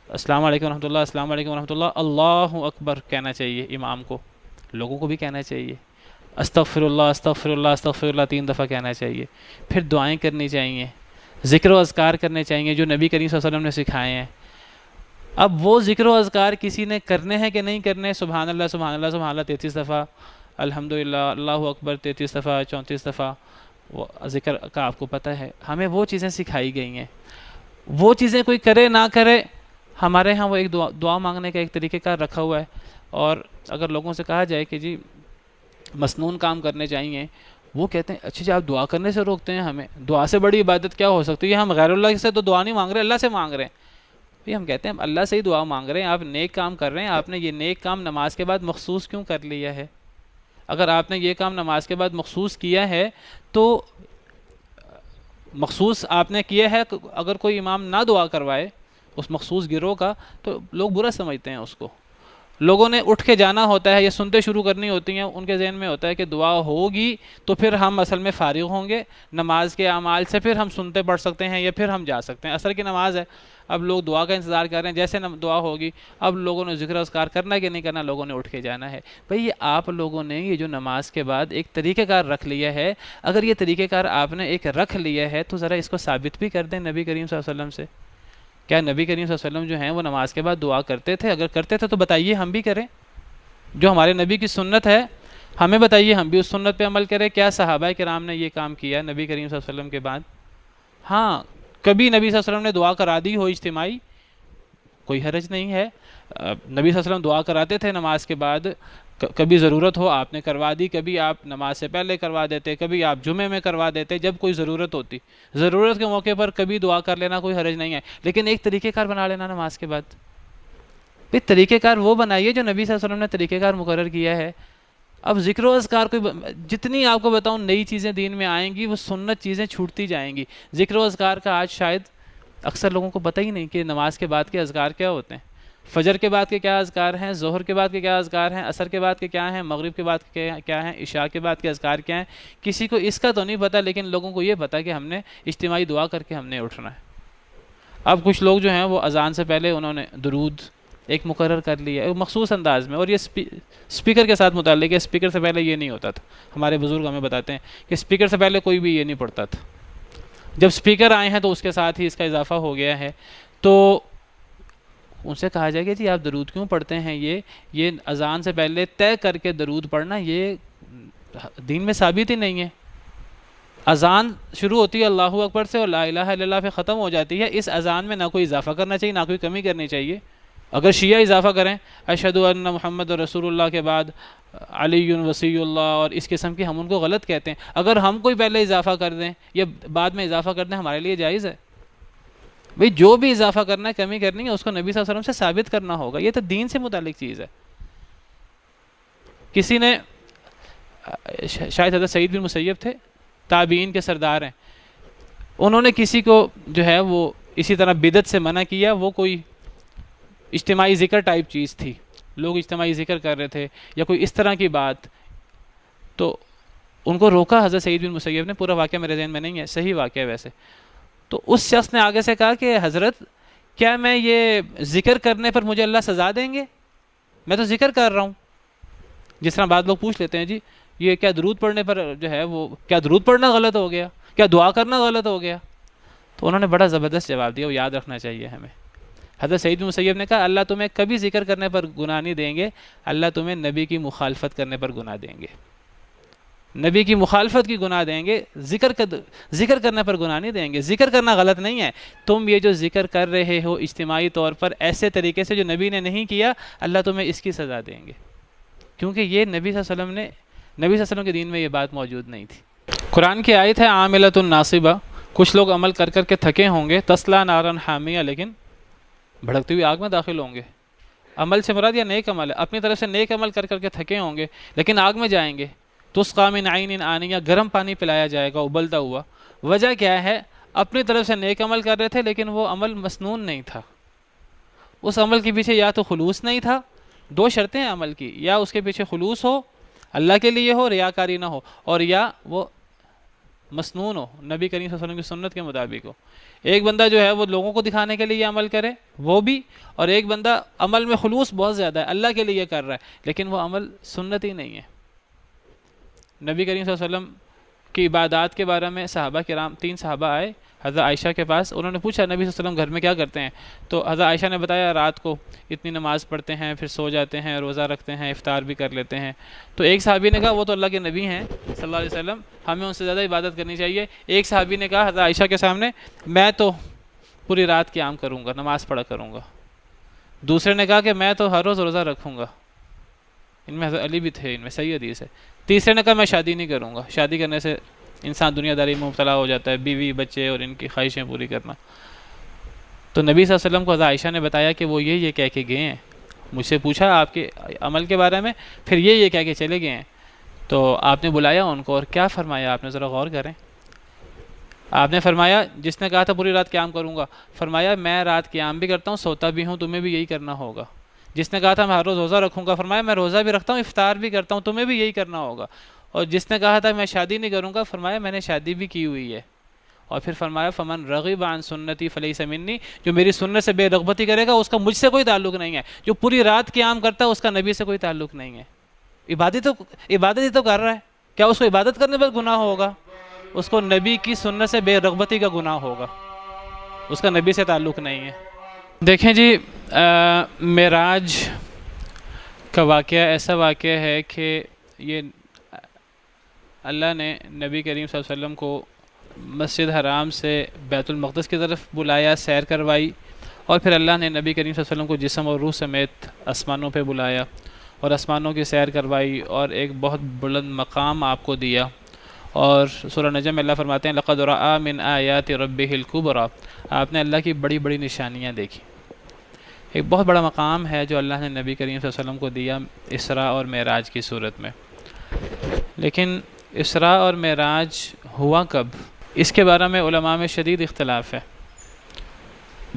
السلام علیکم ورحمۃ اللہ، السلام علیکم ورحمۃ اللہ، اللہ اکبر کہنا چاہیے امام کو، لوگوں کو بھی کہنا چاہیے، استغفر اللہ استغفر اللہ استغفر اللہ 3 دفعہ کہنا چاہیے، پھر دعائیں کرنی چاہیے، ذکر و اذکار کرنے چاہیے جو نبی کریم صلی اللہ علیہ وسلم نے سکھائے ہیں۔ اب وہ ذکر و اذکار کسی نے کرنے ہیں کہ نہیں کرنے، سبحان اللہ سبحان اللہ سبحان اللہ 33 دفعہ، الحمدللہ اللہ اکبر 33 دفعہ 34 دفعہ، وہ ذکر کا آپ کو پتہ ہے، ہمیں وہ چیزیں سکھائی گئی ہیں، وہ چیزیں کوئی کرے نہ کرے، ہمارے ہاں وہ ایک دعا مانگنے کا ایک طریقہ کار رکھا ہوا ہے۔ اور اگر لوگوں سے کہا جائے کہ جی مسنون کام کرنے چاہیے، وہ کہتے ہیں اچھا جی آپ دعا کرنے سے روکتے ہیں ہمیں، دعا سے بڑی عبادت کیا ہو سکتی ہے، ہم غیر اللہ سے تو دعا نہیں مانگ رہے، اللہ سے مانگ رہے ہیں۔ بھئی ہم کہتے ہیں اللہ سے ہی دعا مانگ رہے ہیں، آپ نیک کام کر رہے ہیں، آپ نے یہ نیک کام نماز کے بعد مخصوص کیوں کر لیا ہے؟ اگر آپ نے یہ کام نماز کے بعد مخصوص کیا ہے تو مخصوص آپ نے کیا ہے، اگر کوئی امام نہ دعا کروائے اس مخصوص گروہ کا تو لوگ برا سمجھتے ہیں اس کو، لوگوں نے اٹھ کے جانا ہوتا ہے، یہ سنتے شروع کرنی ہوتی ہیں، ان کے ذہن میں ہوتا ہے کہ دعا ہوگی تو پھر ہم اصل میں فارغ ہوں گے نماز کے اعمال سے، پھر ہم سنتے پڑھ سکتے ہیں یا پھر ہم جا سکتے ہیں، عصر کی نماز ہے، اب لوگ دعا کا انتظار کر رہے ہیں، جیسے دعا ہوگی اب لوگوں نے ذکر اذکار کرنا ہے کہ نہیں کرنا، لوگوں نے اٹھ کے جانا ہے۔ بھئی یہ آپ لوگوں نے یہ جو نماز کے بعد ایک طریقہ کار رکھ لیا ہے، اگر یہ طریقہ کار آپ نے ایک رکھ لیا ہے تو ذرا اس کو ثابت بھی کر دیں نبی کریم صلی اللہ علیہ وسلم سے۔ کیا نبی کریم صلی اللہ علیہ وسلم جو ہیں وہ نماز کے بعد دعا کرتے تھے؟ اگر کرتے تھے تو بتائیے ہم بھی کریں، جو ہمارے نبی کی سنت ہے ہمیں بتائیے، ہم بھی اس سنت پہ عمل کریں۔ کیا صحابہ کرام نے یہ کام کیا نبی کریم صلی اللہ علیہ وسلم کے بعد؟ ہاں کبھی نبی صلی اللہ علیہ وسلم نے دعا کرا دی ہو اجتماعی، کوئی حرج نہیں ہے، نبی صلی اللہ علیہ وسلم دعا کراتے تھے نماز کے بعد، کبھی ضرورت ہو آپ نے کروا دی، کبھی آپ نماز سے پہلے کروا دیتے، کبھی آپ جمعے میں کروا دیتے، جب کوئی ضرورت ہوتی، ضرورت کے موقع پر کبھی دعا کر لینا کوئی حرج نہیں ہے، لیکن ایک طریقہ کار بنا لینا نماز کے بعد۔ پھر طریقہ کار وہ بنائیے جو نبی صلی اللہ علیہ وسلم نے طریقہ کار مقرر کیا ہے۔ اب ذکر و اذکار جتنی آپ کو بتاؤں نئی چیزیں دین میں آئیں گی وہ سنت چیزیں چھوٹتی جائیں گی۔ ذکر و اذکار کا آج شاید اکثر لوگوں کو پتہ ہی نہیں کہ نماز کے بعد کے اذکار کیا ہوتے ہیں، فجر کے بعد کے کیا اذکار ہیں، ظہر کے بعد کے کیا اذکار ہیں، عصر کے بعد کے کیا ہیں، مغرب کے بعد کے کیا ہیں، عشاء کے بعد کے اذکار کیا ہیں۔ کسی کو اس کا تو نہیں پتہ، لیکن لوگوں کو یہ پتہ کہ ہم نے اجتماعی دعا کر کے ہم نے اٹھنا ہے۔ اب کچھ لوگ جو ہیں وہ اذان سے پہلے انہوں نے درود ایک مقرر کر لیا ایک مخصوص انداز میں، اور یہ اسپیکر کے ساتھ متعلق ہے، اسپیکر سے پہلے یہ نہیں ہوتا تھا، ہمارے بزرگ ہمیں بتاتے ہیں کہ اسپیکر سے پہلے کوئی بھی یہ نہیں پڑھتا تھا، جب اسپیکر آئے ہیں تو اس کے ساتھ ہی اس کا اضافہ ہو گیا ہے۔ تو ان سے کہا جائے گا جی آپ درود کیوں پڑھتے ہیں، یہ اذان سے پہلے طے کر کے درود پڑھنا یہ دین میں ثابت ہی نہیں ہے۔ اذان شروع ہوتی ہے اللہ اکبر سے اور لا الہ الا اللہ پہ ختم ہو جاتی ہے، اس اذان میں نہ کوئی اضافہ کرنا چاہیے نہ کوئی کمی کرنی چاہیے۔ اگر شیعہ اضافہ کریں اشہد ان محمد رسول اللہ کے بعد علی وصی اللہ اور اس قسم کی، ہم ان کو غلط کہتے ہیں، اگر ہم کوئی پہلے اضافہ کر دیں یا بعد میں اضافہ کر دیں ہمارے لیے جائز ہے۔ بھئی جو بھی اضافہ کرنا ہے کمی کرنی ہے اس کو نبی صلی اللہ علیہ وسلم سے ثابت کرنا ہوگا، یہ تو دین سے متعلق چیز ہے۔ کسی نے شاید حضرت سعید بن مسیب تھے، تابعین کے سردار ہیں، انہوں نے کسی کو جو ہے وہ اسی طرح بدعت سے منع کیا، وہ کوئی اجتماعی ذکر ٹائپ چیز تھی، لوگ اجتماعی ذکر کر رہے تھے یا کوئی اس طرح کی بات، تو ان کو روکا حضرت سعید بن مسیب نے، پورا واقعہ میرے ذہن میں نہیں ہے، صحیح واقعہ ہے ویسے۔ تو اس شخص نے آگے سے کہا کہ حضرت کیا میں یہ ذکر کرنے پر مجھے اللہ سزا دیں گے؟ میں تو ذکر کر رہا ہوں۔ جس طرح بعض لوگ پوچھ لیتے ہیں جی یہ کیا درود پڑھنے پر جو ہے وہ کیا درود پڑھنا غلط ہو گیا، کیا دعا کرنا غلط ہو گیا؟ تو انہوں نے بڑا زبردست جواب دیا، وہ یاد رکھنا چاہیے ہمیں۔ حضرت سعید بن مسیب نے کہا اللہ تمہیں کبھی ذکر کرنے پر گناہ نہیں دیں گے، اللہ تمہیں نبی کی مخالفت کرنے پر گناہ دیں گے، نبی کی مخالفت کی گناہ دیں گے، ذکر کرنے پر گناہ نہیں دیں گے۔ ذکر کرنا غلط نہیں ہے، تم یہ جو ذکر کر رہے ہو اجتماعی طور پر ایسے طریقے سے جو نبی نے نہیں کیا، اللہ تمہیں اس کی سزا دیں گے، کیونکہ یہ نبی صلی اللہ علیہ وسلم کے دین میں یہ بات موجود نہیں تھی۔ قرآن کی آیت ہے عاملۃ ناصبہ، کچھ لوگ عمل کر کر کے تھکے ہوں گے، تسلا نارا حامیہ، لیکن بھڑکتی ہوئی آگ میں داخل ہوں گے۔ عمل سے مراد یا نیک عمل ہے، اپنی طرف سے نیک عمل کر کر کے تھکے ہوں گے لیکن آگ میں جائیں گے۔ تسقیٰ من عین آنیہ، گرم پانی پلایا جائے گا ابلتا ہوا۔ وجہ کیا ہے؟ اپنی طرف سے نیک عمل کر رہے تھے لیکن وہ عمل مسنون نہیں تھا، اس عمل کے پیچھے یا تو خلوص نہیں تھا، دو شرطیں ہیں عمل کی، یا اس کے پیچھے خلوص ہو، اللہ کے لیے ہو، ریاکاری نہ ہو، اور یا وہ مسنون ہو، نبی کریم صلی اللہ علیہ وسلم کی سنت کے مطابق ہو۔ ایک بندہ جو ہے وہ لوگوں کو دکھانے کے لیے یہ عمل کرے وہ بھی، اور ایک بندہ عمل میں خلوص بہت زیادہ ہے، اللہ کے لیے کر رہا ہے لیکن وہ عمل سنت ہی نہیں ہے۔ نبی کریم صلی اللہ علیہ وسلم کی عبادات کے بارے میں صحابہ کرام، 3 صحابہ آئے حضرت عائشہ کے پاس، انہوں نے پوچھا نبی صلی اللہ علیہ وسلم گھر میں کیا کرتے ہیں؟ تو حضرت عائشہ نے بتایا رات کو اتنی نماز پڑھتے ہیں، پھر سو جاتے ہیں، روزہ رکھتے ہیں، افطار بھی کر لیتے ہیں۔ تو ایک صحابی نے کہا وہ تو اللہ کے نبی ہیں صلی اللہ علیہ وسلم، ہمیں ان سے زیادہ عبادت کرنی چاہیے۔ ایک صحابی نے کہا حضرت عائشہ کے سامنے میں تو پوری رات قیام کروں گا، نماز پڑھا کروں گا۔ دوسرے نے کہا کہ میں تو ہر روز روزہ رکھوں گا، ان میں حضرت علی بھی تھے، ان میں صحیح حدیث ہے۔ تیسرے نے کہا میں شادی نہیں کروں گا، شادی کرنے سے انسان دنیا داری میں مبتلا ہو جاتا ہے، بیوی بچے اور ان کی خواہشیں پوری کرنا۔ تو نبی صلی اللہ علیہ وسلم کو حضرت عائشہ نے بتایا کہ وہ یہ کہہ کے گئے ہیں، مجھ سے پوچھا آپ کے عمل کے بارے میں، پھر یہ کہہ کے چلے گئے ہیں۔ تو آپ نے بلایا ان کو اور کیا فرمایا آپ نے، ذرا غور کریں۔ آپ نے فرمایا جس نے کہا تھا پوری رات قیام کروں گا، فرمایا میں رات قیام بھی کرتا ہوں، سوتا بھی ہوں، تمہیں بھی یہی کرنا ہوگا۔ جس نے کہا تھا میں ہر روز روزہ رکھوں گا، فرمایا میں روزہ بھی رکھتا ہوں، افطار بھی کرتا ہوں، تمہیں بھی یہی کرنا ہوگا۔ اور جس نے کہا تھا میں شادی نہیں کروں گا، فرمایا میں نے شادی بھی کی ہوئی ہے۔ اور پھر فرمایا فمن رغب عن سنتی فلیس منی، جو میری سنت سے بے رغبتی کرے گا اس کا مجھ سے کوئی تعلق نہیں ہے۔ جو پوری رات قیام کرتا ہے اس کا نبی سے کوئی تعلق نہیں ہے۔ عبادت ہی تو کر رہا ہے، کیا اس کو عبادت کرنے پر گناہ ہوگا؟ اس کو نبی کی سنت سے بے رغبتی کا گناہ ہوگا، اس کا نبی سے تعلق نہیں ہے۔ دیکھیں جی، معراج کا واقعہ ایسا واقعہ ہے کہ یہ اللہ نے نبی کریم صلی اللہ علیہ وسلم کو مسجد حرام سے بیت المقدس کی طرف بلایا، سیر کروائی، اور پھر اللہ نے نبی کریم صلی اللہ علیہ وسلم کو جسم اور روح سمیت آسمانوں پہ بلایا اور آسمانوں کی سیر کروائی اور ایک بہت بلند مقام آپ کو دیا۔ اور سورہ نجم میں اللہ فرماتے ہیں لَقَدْ رَأَىٰ مِنْ آیَاتِ رَبِّهِ الْكُبْرَىٰ، آپ نے اللہ کی بڑی بڑی نشانیاں دیکھی۔ ایک بہت بڑا مقام ہے جو اللہ نے نبی کریم صلی اللہ علیہ وسلم کو دیا اسراء اور معراج کی صورت میں۔ لیکن اسراء اور معراج ہوا کب، اس کے بارے میں علماء میں شدید اختلاف ہے۔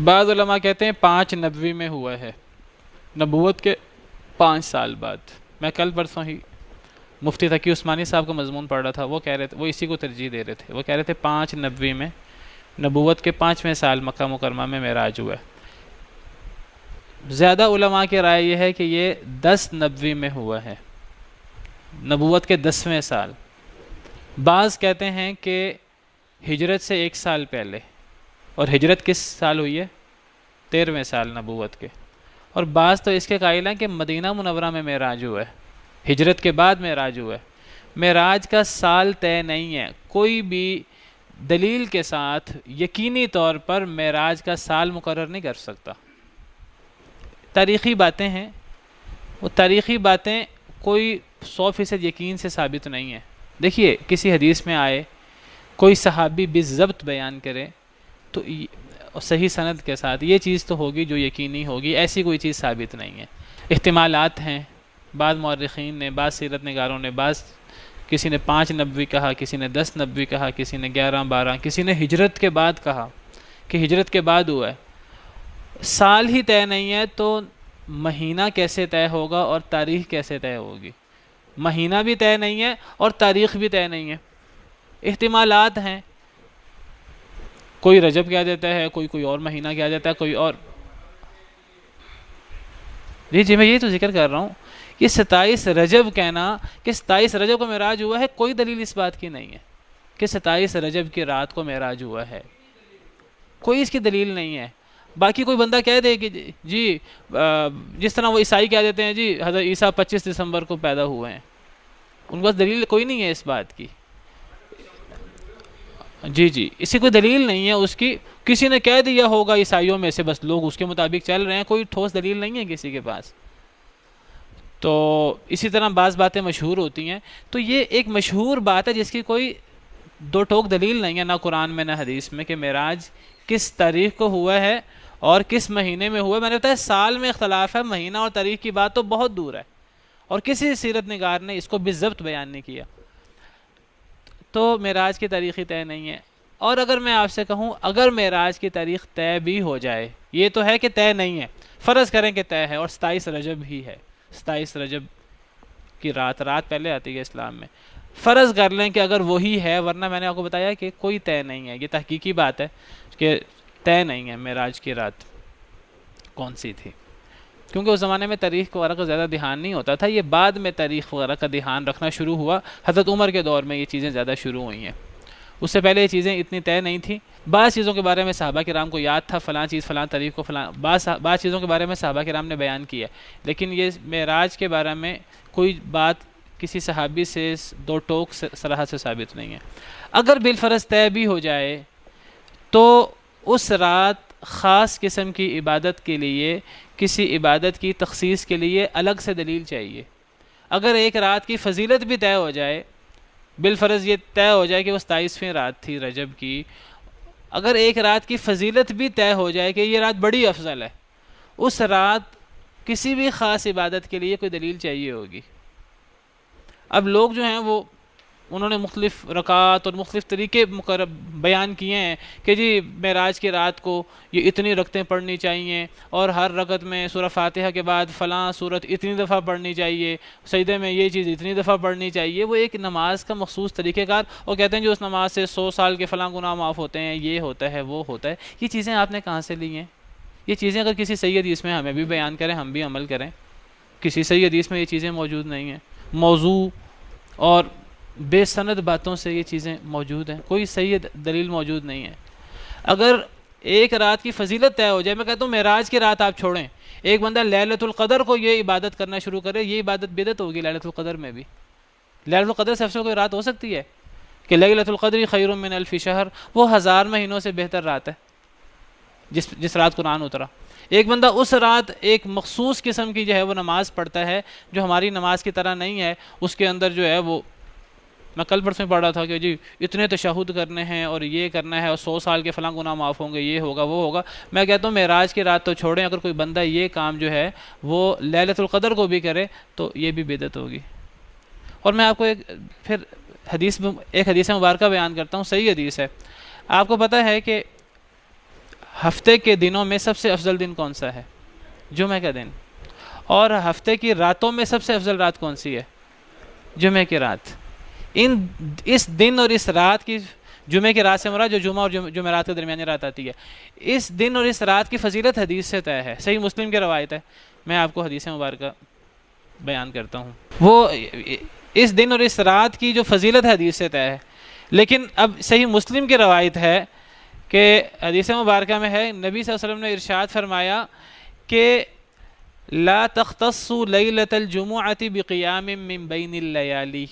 بعض علماء کہتے ہیں 590 میں ہوا ہے، نبوت کے 5 سال بعد۔ میں کل پرسوں ہی مفتی تقی عثمانی صاحب کا مضمون پڑھ رہا تھا، وہ کہہ رہے تھے، وہ اسی کو ترجیح دے رہے تھے، وہ کہہ رہے تھے 590 میں نبوت کے 5ویں سال مکہ مکرمہ میں معراج ہوا ہے۔ زیادہ علماء کی رائے یہ ہے کہ یہ 1090 میں ہوا ہے، نبوت کے 10ویں سال۔ بعض کہتے ہیں کہ ہجرت سے 1 سال پہلے، اور ہجرت کس سال ہوئی ہے؟ 13ویں سال نبوت کے۔ اور بعض تو اس کے قائل ہیں کہ مدینہ منورہ میں معراج ہوا ہے، ہجرت کے بعد معراج ہوا ہے۔ معراج کا سال طے نہیں ہے، کوئی بھی دلیل کے ساتھ یقینی طور پر معراج کا سال مقرر نہیں کر سکتا۔ تاریخی باتیں ہیں، وہ تاریخی باتیں کوئی 100% یقین سے ثابت نہیں ہے۔ دیکھیے کسی حدیث میں آئے، کوئی صحابی بالضبط بیان کرے تو صحیح سند کے ساتھ یہ چیز تو ہوگی جو یقینی ہوگی، ایسی کوئی چیز ثابت نہیں ہے۔ احتمالات ہیں، بعض مورخین نے، بعض سیرت نگاروں نے، کسی نے 590 کہا، کسی نے 1090 کہا، کسی نے 11-12، کسی نے ہجرت کے بعد کہا کہ ہجرت کے بعد ہوا ہے۔ سال ہی طے نہیں ہے تو مہینہ کیسے طے ہوگا اور تاریخ کیسے طے ہوگی؟ مہینہ بھی طے نہیں ہے اور تاریخ بھی طے نہیں ہے، احتمالات ہیں، کوئی رجب کہہ دیتا ہے، کوئی اور مہینہ کہہ دیتا ہے، کوئی اور۔ جی میں یہی تو ذکر کر رہا ہوں، یہ 27 رجب کہنا کہ 27 رجب کو معراج ہوا ہے، کوئی دلیل اس بات کی نہیں ہے کہ 27 رجب کی رات کو معراج ہوا ہے، کوئی اس کی دلیل نہیں ہے۔ باقی کوئی بندہ کہہ دے کہ جی جس طرح وہ عیسائی کہہ دیتے ہیں جی حضرت عیسیٰ 25 دسمبر کو پیدا ہوئے ہیں، ان کو دلیل کوئی نہیں ہے اس بات کی۔ جی اسی کوئی دلیل نہیں ہے اس کی، کسی نے کہہ دیا ہوگا عیسائیوں میں سے، بس لوگ اس کے مطابق چل رہے ہیں، کوئی ٹھوس دلیل نہیں ہے کسی کے پاس۔ تو اسی طرح بعض باتیں مشہور ہوتی ہیں، تو یہ ایک مشہور بات ہے جس کی کوئی دو ٹوک دلیل نہیں ہے، نہ قرآن میں نہ حدیث میں، کہ معراج کس تاریخ کو ہوا ہے اور کس مہینے میں ہوا ہے۔ میں نے بتایا سال میں اختلاف ہے، مہینہ اور تاریخ کی بات تو بہت دور ہے، اور کسی سیرت نگار نے اس کو بالضبط بیان نہیں کیا۔ تو معراج کی تاریخی طے نہیں ہے۔ اور اگر میں آپ سے کہوں اگر معراج کی تاریخ طے بھی ہو جائے، یہ تو ہے کہ طے نہیں ہے، فرض کریں کہ طے ہے اور 27 رجب ہی ہے، 27 رجب کی رات پہلے آتی ہے اسلام میں، فرض کر لیں کہ اگر وہی ہے، ورنہ میں نے آپ کو بتایا کہ کوئی طے نہیں ہے، یہ تحقیقی بات ہے کہ طے نہیں ہے معراج کی رات کون سی تھی، کیونکہ اس زمانے میں تاریخ وغیرہ کا زیادہ دھیان نہیں ہوتا تھا، یہ بعد میں تاریخ وغیرہ کا دھیان رکھنا شروع ہوا، حضرت عمر کے دور میں یہ چیزیں زیادہ شروع ہوئی ہیں، اس سے پہلے یہ چیزیں اتنی طے نہیں تھیں۔ بعض چیزوں کے بارے میں صحابہ کرام کو یاد تھا، فلاں چیز فلاں تاریخ کو فلاں، بعض چیزوں کے بارے میں صحابہ کرام نے بیان کیا، لیکن یہ معراج کے بارے میں کوئی بات کسی صحابی سے دو ٹوک صراحت سے ثابت نہیں ہے۔ اگر بالفرض طے بھی ہو جائے تو اس رات خاص قسم کی عبادت کے لیے، کسی عبادت کی تخصیص کے لیے الگ سے دلیل چاہیے۔ اگر ایک رات کی فضیلت بھی طے ہو جائے، بالفرض یہ طے ہو جائے کہ وہ 27ویں رات تھی رجب کی، اگر ایک رات کی فضیلت بھی طے ہو جائے کہ یہ رات بڑی افضل ہے، اس رات کسی بھی خاص عبادت کے لیے کوئی دلیل چاہیے ہوگی۔ اب لوگ جو ہیں وہ انہوں نے مختلف رکعات اور مختلف طریقے بیان کیے ہیں کہ جی معراج کی رات کو یہ اتنی رکعتیں پڑھنی چاہیے، اور ہر رکعت میں سورہ فاتحہ کے بعد فلاں سورت اتنی دفعہ پڑھنی چاہیے، سجدے میں یہ چیز اتنی دفعہ پڑھنی چاہیے۔ وہ ایک نماز کا مخصوص طریقہ کار، اور کہتے ہیں جو اس نماز سے 100 سال کے فلاں گناہ معاف ہوتے ہیں، یہ ہوتا ہے وہ ہوتا ہے۔ یہ چیزیں آپ نے کہاں سے لی ہیں؟ یہ چیزیں اگر کسی صحیح حدیث میں ہمیں بھی بیان کریں، ہم بھی عمل کریں، کسی صحیح حدیث میں یہ چیزیں موجود نہیں ہیں، موضوع اور بے سند باتوں سے یہ چیزیں موجود ہیں، کوئی صحیح دلیل موجود نہیں ہے۔ اگر ایک رات کی فضیلت طے ہو جائے، میں کہتا ہوں معراج کی رات آپ چھوڑیں، ایک بندہ لیلۃ القدر کو یہ عبادت کرنا شروع کرے، یہ عبادت بدعت ہوگی۔ لیلۃ القدر میں بھی، لیلۃ القدر سے افضل کوئی رات ہو سکتی ہے کہ لیلۃ القدر خیر من الف شہر، وہ 1000 مہینوں سے بہتر رات ہے جس رات قرآن اترا۔ ایک بندہ اس رات ایک مخصوص قسم کی جو ہے وہ نماز پڑھتا ہے، جو ہماری نماز کی طرح نہیں ہے، اس کے اندر جو ہے وہ، میں کل پرسوں پڑھ رہا تھا کہ جی اتنے تشہد کرنے ہیں اور یہ کرنا ہے اور 100 سال کے فلاں گناہ معاف ہوں گے، یہ ہوگا وہ ہوگا۔ میں کہتا ہوں معراج کی رات تو چھوڑیں، اگر کوئی بندہ یہ کام جو ہے وہ لیلۃ القدر کو بھی کرے تو یہ بھی بدعت ہوگی۔ اور میں آپ کو ایک حدیث مبارکہ بیان کرتا ہوں، صحیح حدیث ہے۔ آپ کو پتہ ہے کہ ہفتے کے دنوں میں سب سے افضل دن کون سا ہے؟ جمعہ کا دن۔ اور ہفتے کی راتوں میں سب سے افضل رات کون سی ہے؟ جمعہ کی رات۔ اس دن اور اس رات کی، جمعہ کی رات سے مراد جو جمعہ اور جمعرات کے درمیانی رات آتی ہے، اس دن اور اس رات کی فضیلت حدیث سے طے ہے، صحیح مسلم کی روایت ہے۔ میں آپ کو حدیث مبارکہ بیان کرتا ہوں، وہ اس دن اور اس رات کی جو فضیلت حدیث سے طے ہے۔ لیکن اب صحیح مسلم کی روایت ہے کہ حدیث مبارکہ میں ہے، نبی صلی اللہ علیہ وسلم نے ارشاد فرمایا کہ لا تختصوا لیلۃ الجمعۃ بقیام من بین اللیالی،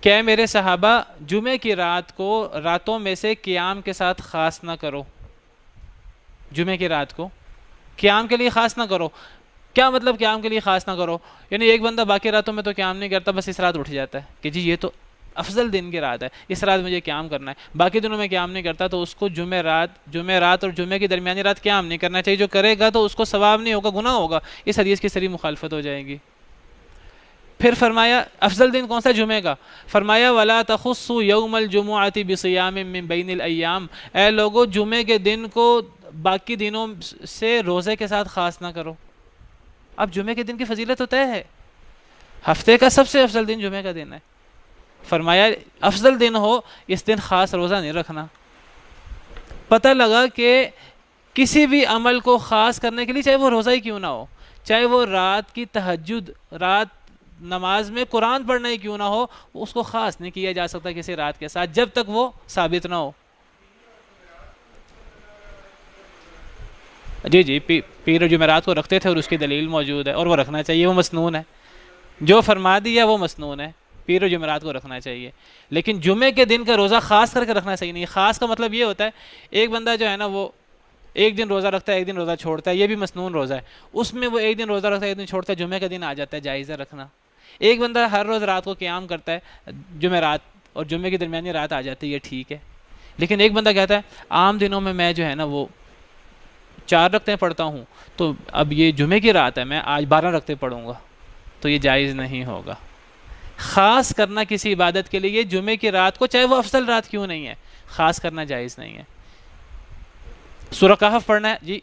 کہ میرے صحابہ جمعہ کی رات کو راتوں میں سے قیام کے ساتھ خاص نہ کرو، جمعہ کی رات کو قیام کے لیے خاص نہ کرو۔ کیا مطلب قیام کے لیے خاص نہ کرو؟ یعنی ایک بندہ باقی راتوں میں تو قیام نہیں کرتا، بس اس رات اٹھ جاتا ہے کہ جی یہ تو افضل دن کی رات ہے، اس رات مجھے قیام کرنا ہے، باقی دنوں میں قیام نہیں کرتا، تو اس کو جمعہ رات اور جمعہ کی درمیانی رات قیام نہیں کرنا چاہیے۔ جو کرے گا تو اس کو ثواب نہیں ہوگا، گناہ ہوگا، اس حدیث کی صریح مخالفت ہو جائے گی۔ پھر فرمایا افضل دن کون سا؟ جمعہ کا۔ فرمایا وَلَا تَخُصُّوا يَوْمَ الْجُمُعَةِ بِصِيَامٍ مِّن بَيْنِ الْأَيَّامِ، اے لوگو جمعے کے دن کو باقی دنوں سے روزے کے ساتھ خاص نہ کرو۔ اب جمعے کے دن کی فضیلت تو طے ہے، ہفتے کا سب سے افضل دن جمعے کا دن ہے، فرمایا افضل دن ہو اس دن خاص روزہ نہیں رکھنا۔ پتہ لگا کہ کسی بھی عمل کو خاص کرنے کے لیے، چاہے وہ روزہ ہی کیوں نہ ہو، چاہے وہ رات کی تہجد، رات نماز میں قرآن پڑھنا ہی کیوں نہ ہو، اس کو خاص نہیں کیا جا سکتا کسی رات کے ساتھ جب تک وہ ثابت نہ ہو۔ جی پیر و جمعرات کو رکھتے تھے اور اس کی دلیل موجود ہے، اور وہ رکھنا چاہیے، وہ مسنون ہے، جو فرما دیا وہ مسنون ہے، پیر و جمعرات کو رکھنا چاہیے۔ لیکن جمعے کے دن کا روزہ خاص کر کے رکھنا صحیح نہیں۔ خاص کا مطلب یہ ہوتا ہے ایک بندہ جو ہے نا وہ ایک دن روزہ رکھتا ہے، ایک دن روزہ چھوڑتا ہے، یہ بھی مسنون روزہ ہے، اس میں وہ ایک دن روزہ رکھتا ہے، ایک دن چھوڑتا ہے، جمعے کا دن آ جاتا ہے، جائز ہے رکھنا۔ ایک بندہ ہر روز رات کو قیام کرتا ہے، جمعرات اور جمعے کی درمیانی رات آ جاتی ہے، یہ ٹھیک ہے۔ لیکن ایک بندہ کہتا ہے عام دنوں میں جو ہے نا وہ 4 رکعتیں پڑھتا ہوں، تو اب یہ جمعے کی رات ہے میں آج 12 رکعتیں پڑھوں گا، تو یہ جائز نہیں ہوگا۔ خاص کرنا کسی عبادت کے لیے جمعے کی رات کو، چاہے وہ افضل رات کیوں نہیں ہے، خاص کرنا جائز نہیں ہے۔ سورہ کہف پڑھنا ہے، جی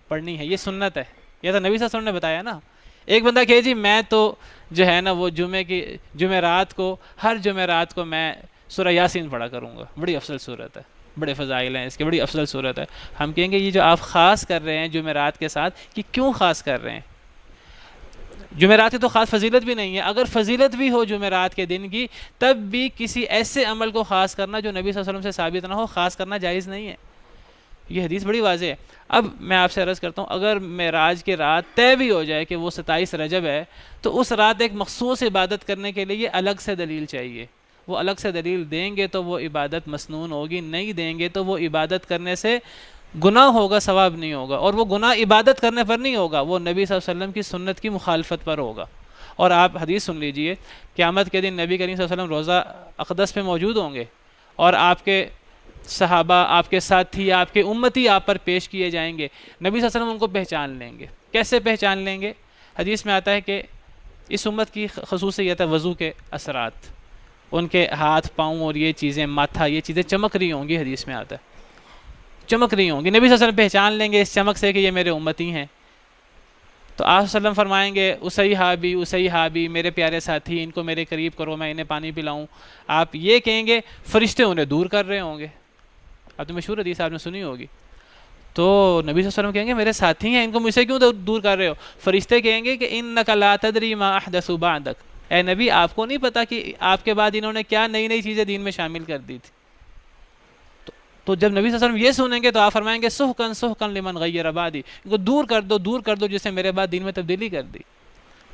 پڑھنی ہے، یہ سنت ہے، یہ تو نبی صلی اللہ علیہ وسلم نے بتایا نا۔ ایک بندہ کہے جی میں تو جو ہے نا وہ جمعرات کو ہر جمعرات کو میں سورہ یاسین پڑھا کروں گا، بڑی افضل صورت ہے، بڑے فضائل ہیں اس کے، بڑی افضل صورت ہے. ہم کہیں گے یہ جو آپ خاص کر رہے ہیں جمعرات کے ساتھ، کہ کیوں خاص کر رہے ہیں؟ جمعرات کی تو خاص فضیلت بھی نہیں ہے. اگر فضیلت بھی ہو جمعرات کے دن کی، تب بھی کسی ایسے عمل کو خاص کرنا جو نبی صلی اللہ علیہ وسلم سے ثابت نہ ہو، خاص کرنا جائز نہیں ہے. یہ حدیث بڑی واضح ہے. اب میں آپ سے عرض کرتا ہوں، اگر معراج کی رات طے بھی ہو جائے کہ وہ 27 رجب ہے، تو اس رات ایک مخصوص عبادت کرنے کے لیے الگ سے دلیل چاہیے. وہ الگ سے دلیل دیں گے تو وہ عبادت مسنون ہوگی، نہیں دیں گے تو وہ عبادت کرنے سے گناہ ہوگا، ثواب نہیں ہوگا. اور وہ گناہ عبادت کرنے پر نہیں ہوگا، وہ نبی صلی اللہ علیہ وسلم کی سنت کی مخالفت پر ہوگا. اور آپ حدیث سن لیجئے، قیامت کے دن نبی کریم صلی اللہ علیہ وسلم روزہ اقدس پہ موجود ہوں گے، اور آپ کے صحابہ، آپ کے ساتھی، آپ کے امتی آپ پر پیش کیے جائیں گے. نبی صلی اللہ علیہ وسلم ان کو پہچان لیں گے. کیسے پہچان لیں گے؟ حدیث میں آتا ہے کہ اس امت کی خصوصیت ہے وضو کے اثرات، ان کے ہاتھ پاؤں اور یہ چیزیں، ماتھا، یہ چیزیں چمک رہی ہوں گی. حدیث میں آتا ہے چمک رہی ہوں گی. نبی صلی اللہ علیہ وسلم پہچان لیں گے اس چمک سے کہ یہ میرے امتی ہیں. تو آپ صلی اللہ علیہ وسلم فرمائیں گے اسی ہابی میرے پیارے ساتھی، ان کو میرے قریب کرو، میں انہیں پانی پلاؤں. آپ یہ کہیں گے، فرشتے انہیں دور کر رہے ہوں گے. اب تو مشہور حدیث آپ نے سنی ہوگی. تو نبی صلی اللہ علیہ وسلم کہیں گے میرے ساتھی ہیں، ان کو مجھ سے کیوں دور کر رہے ہو؟ فرشتے کہیں گے کہ انک لا تدری ما احدثوا بعدک، اے نبی آپ کو نہیں پتا کہ آپ کے بعد انہوں نے کیا نئی نئی چیزیں دین میں شامل کر دی تھی. تو جب نبی صلی اللہ علیہ وسلم یہ سنیں گے تو آپ فرمائیں گے سحقن سحقن لمن غیر بعدی، ان کو دور کر دو جس نے میرے بعد دین میں تبدیلی کر دی.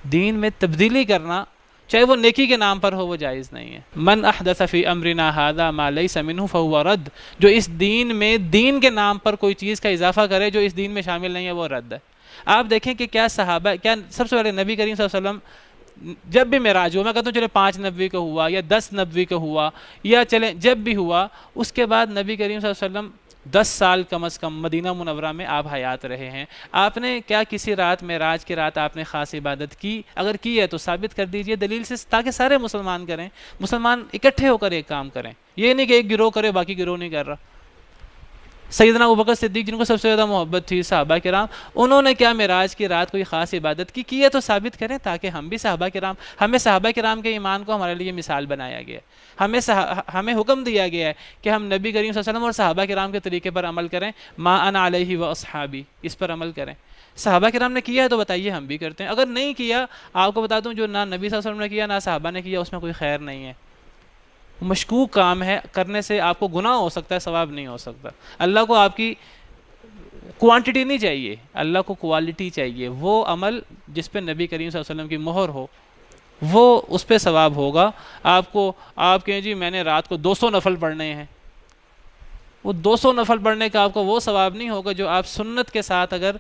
دین میں تبدیلی کرنا چاہے وہ نیکی کے نام پر ہو، وہ جائز نہیں ہے. من احدث فی امرنا ھذا ما لیس منہ فہو رد، جو اس دین میں دین کے نام پر کوئی چیز کا اضافہ کرے جو اس دین میں شامل نہیں ہے، وہ رد ہے. آپ دیکھیں کہ کیا صحابہ، کیا سب سے پہلے نبی کریم صلی اللہ علیہ وسلم جب بھی معراج ہوا، میں کہتا ہوں چلے 5 نبوی کا ہوا یا 10 نبوی کا ہوا، یا چلے جب بھی ہوا، اس کے بعد نبی کریم صلی اللہ علیہ وسلم 10 سال کم از کم مدینہ منورہ میں آپ حیات رہے ہیں. آپ نے کیا کسی رات معراج کی رات آپ نے خاص عبادت کی؟ اگر کی ہے تو ثابت کر دیجئے دلیل سے، تاکہ سارے مسلمان کریں، مسلمان اکٹھے ہو کر ایک کام کریں. یہ نہیں کہ ایک گروہ کرے باقی گروہ نہیں کر رہا. سیدنا ابوبکر صدیق جن کو سب سے زیادہ محبت تھی صحابہ کرام، انہوں نے کیا معراج کی رات کوئی خاص عبادت کی ہے تو ثابت کریں، تاکہ ہم بھی ہمیں صحابہ کرام کے ایمان کو ہمارے لیے مثال بنایا گیا ہے. ہمیں حکم دیا گیا ہے کہ ہم نبی کریم صلی اللہ علیہ وسلم اور صحابہ کرام کے طریقے پر عمل کریں. ما انا علیہ و اصحابی، اس پر عمل کریں. صحابہ کرام نے کیا ہے تو بتائیے ہم بھی کرتے ہیں. اگر نہیں کیا، آپ کو بتا دوں جو نہ نبی صلی اللہ علیہ وسلم نے کیا نہ صحابہ نے کیا، اس میں کوئی خیر نہیں ہے. مشکوک کام ہے، کرنے سے آپ کو گناہ ہو سکتا ہے، ثواب نہیں ہو سکتا. اللہ کو آپ کی کوانٹٹی نہیں چاہیے، اللہ کو کوالٹی چاہیے. وہ عمل جس پہ نبی کریم صلی اللہ علیہ وسلم کی مہر ہو، وہ اس پہ ثواب ہوگا. آپ کہیں جی میں نے رات کو 200 نفل پڑھنے ہیں، وہ 200 نفل پڑھنے کا آپ کو وہ ثواب نہیں ہوگا جو آپ سنت کے ساتھ اگر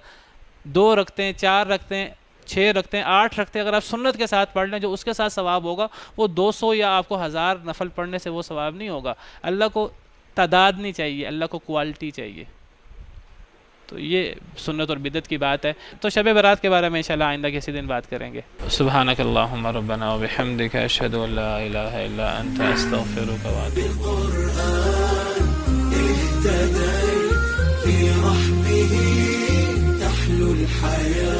2 رکھتے ہیں، 4 رکھتے ہیں، 6 رکھتے ہیں، 8 رکھتے ہیں، اگر آپ سنت کے ساتھ پڑھ لیں جو اس کے ساتھ ثواب ہوگا، وہ 200 یا آپ کو 1000 نفل پڑھنے سے وہ ثواب نہیں ہوگا. اللہ کو تعداد نہیں چاہیے، اللہ کو کوالٹی چاہیے. تو یہ سنت اور بدعت کی بات ہے. تو شب برات کے بارے میں انشاءاللہ آئندہ کسی دن بات کریں گے. سبحانک اللہم ربنا وبحمدک، اشہد ان لا الہ الا انت، استغفرک واتوب الیک.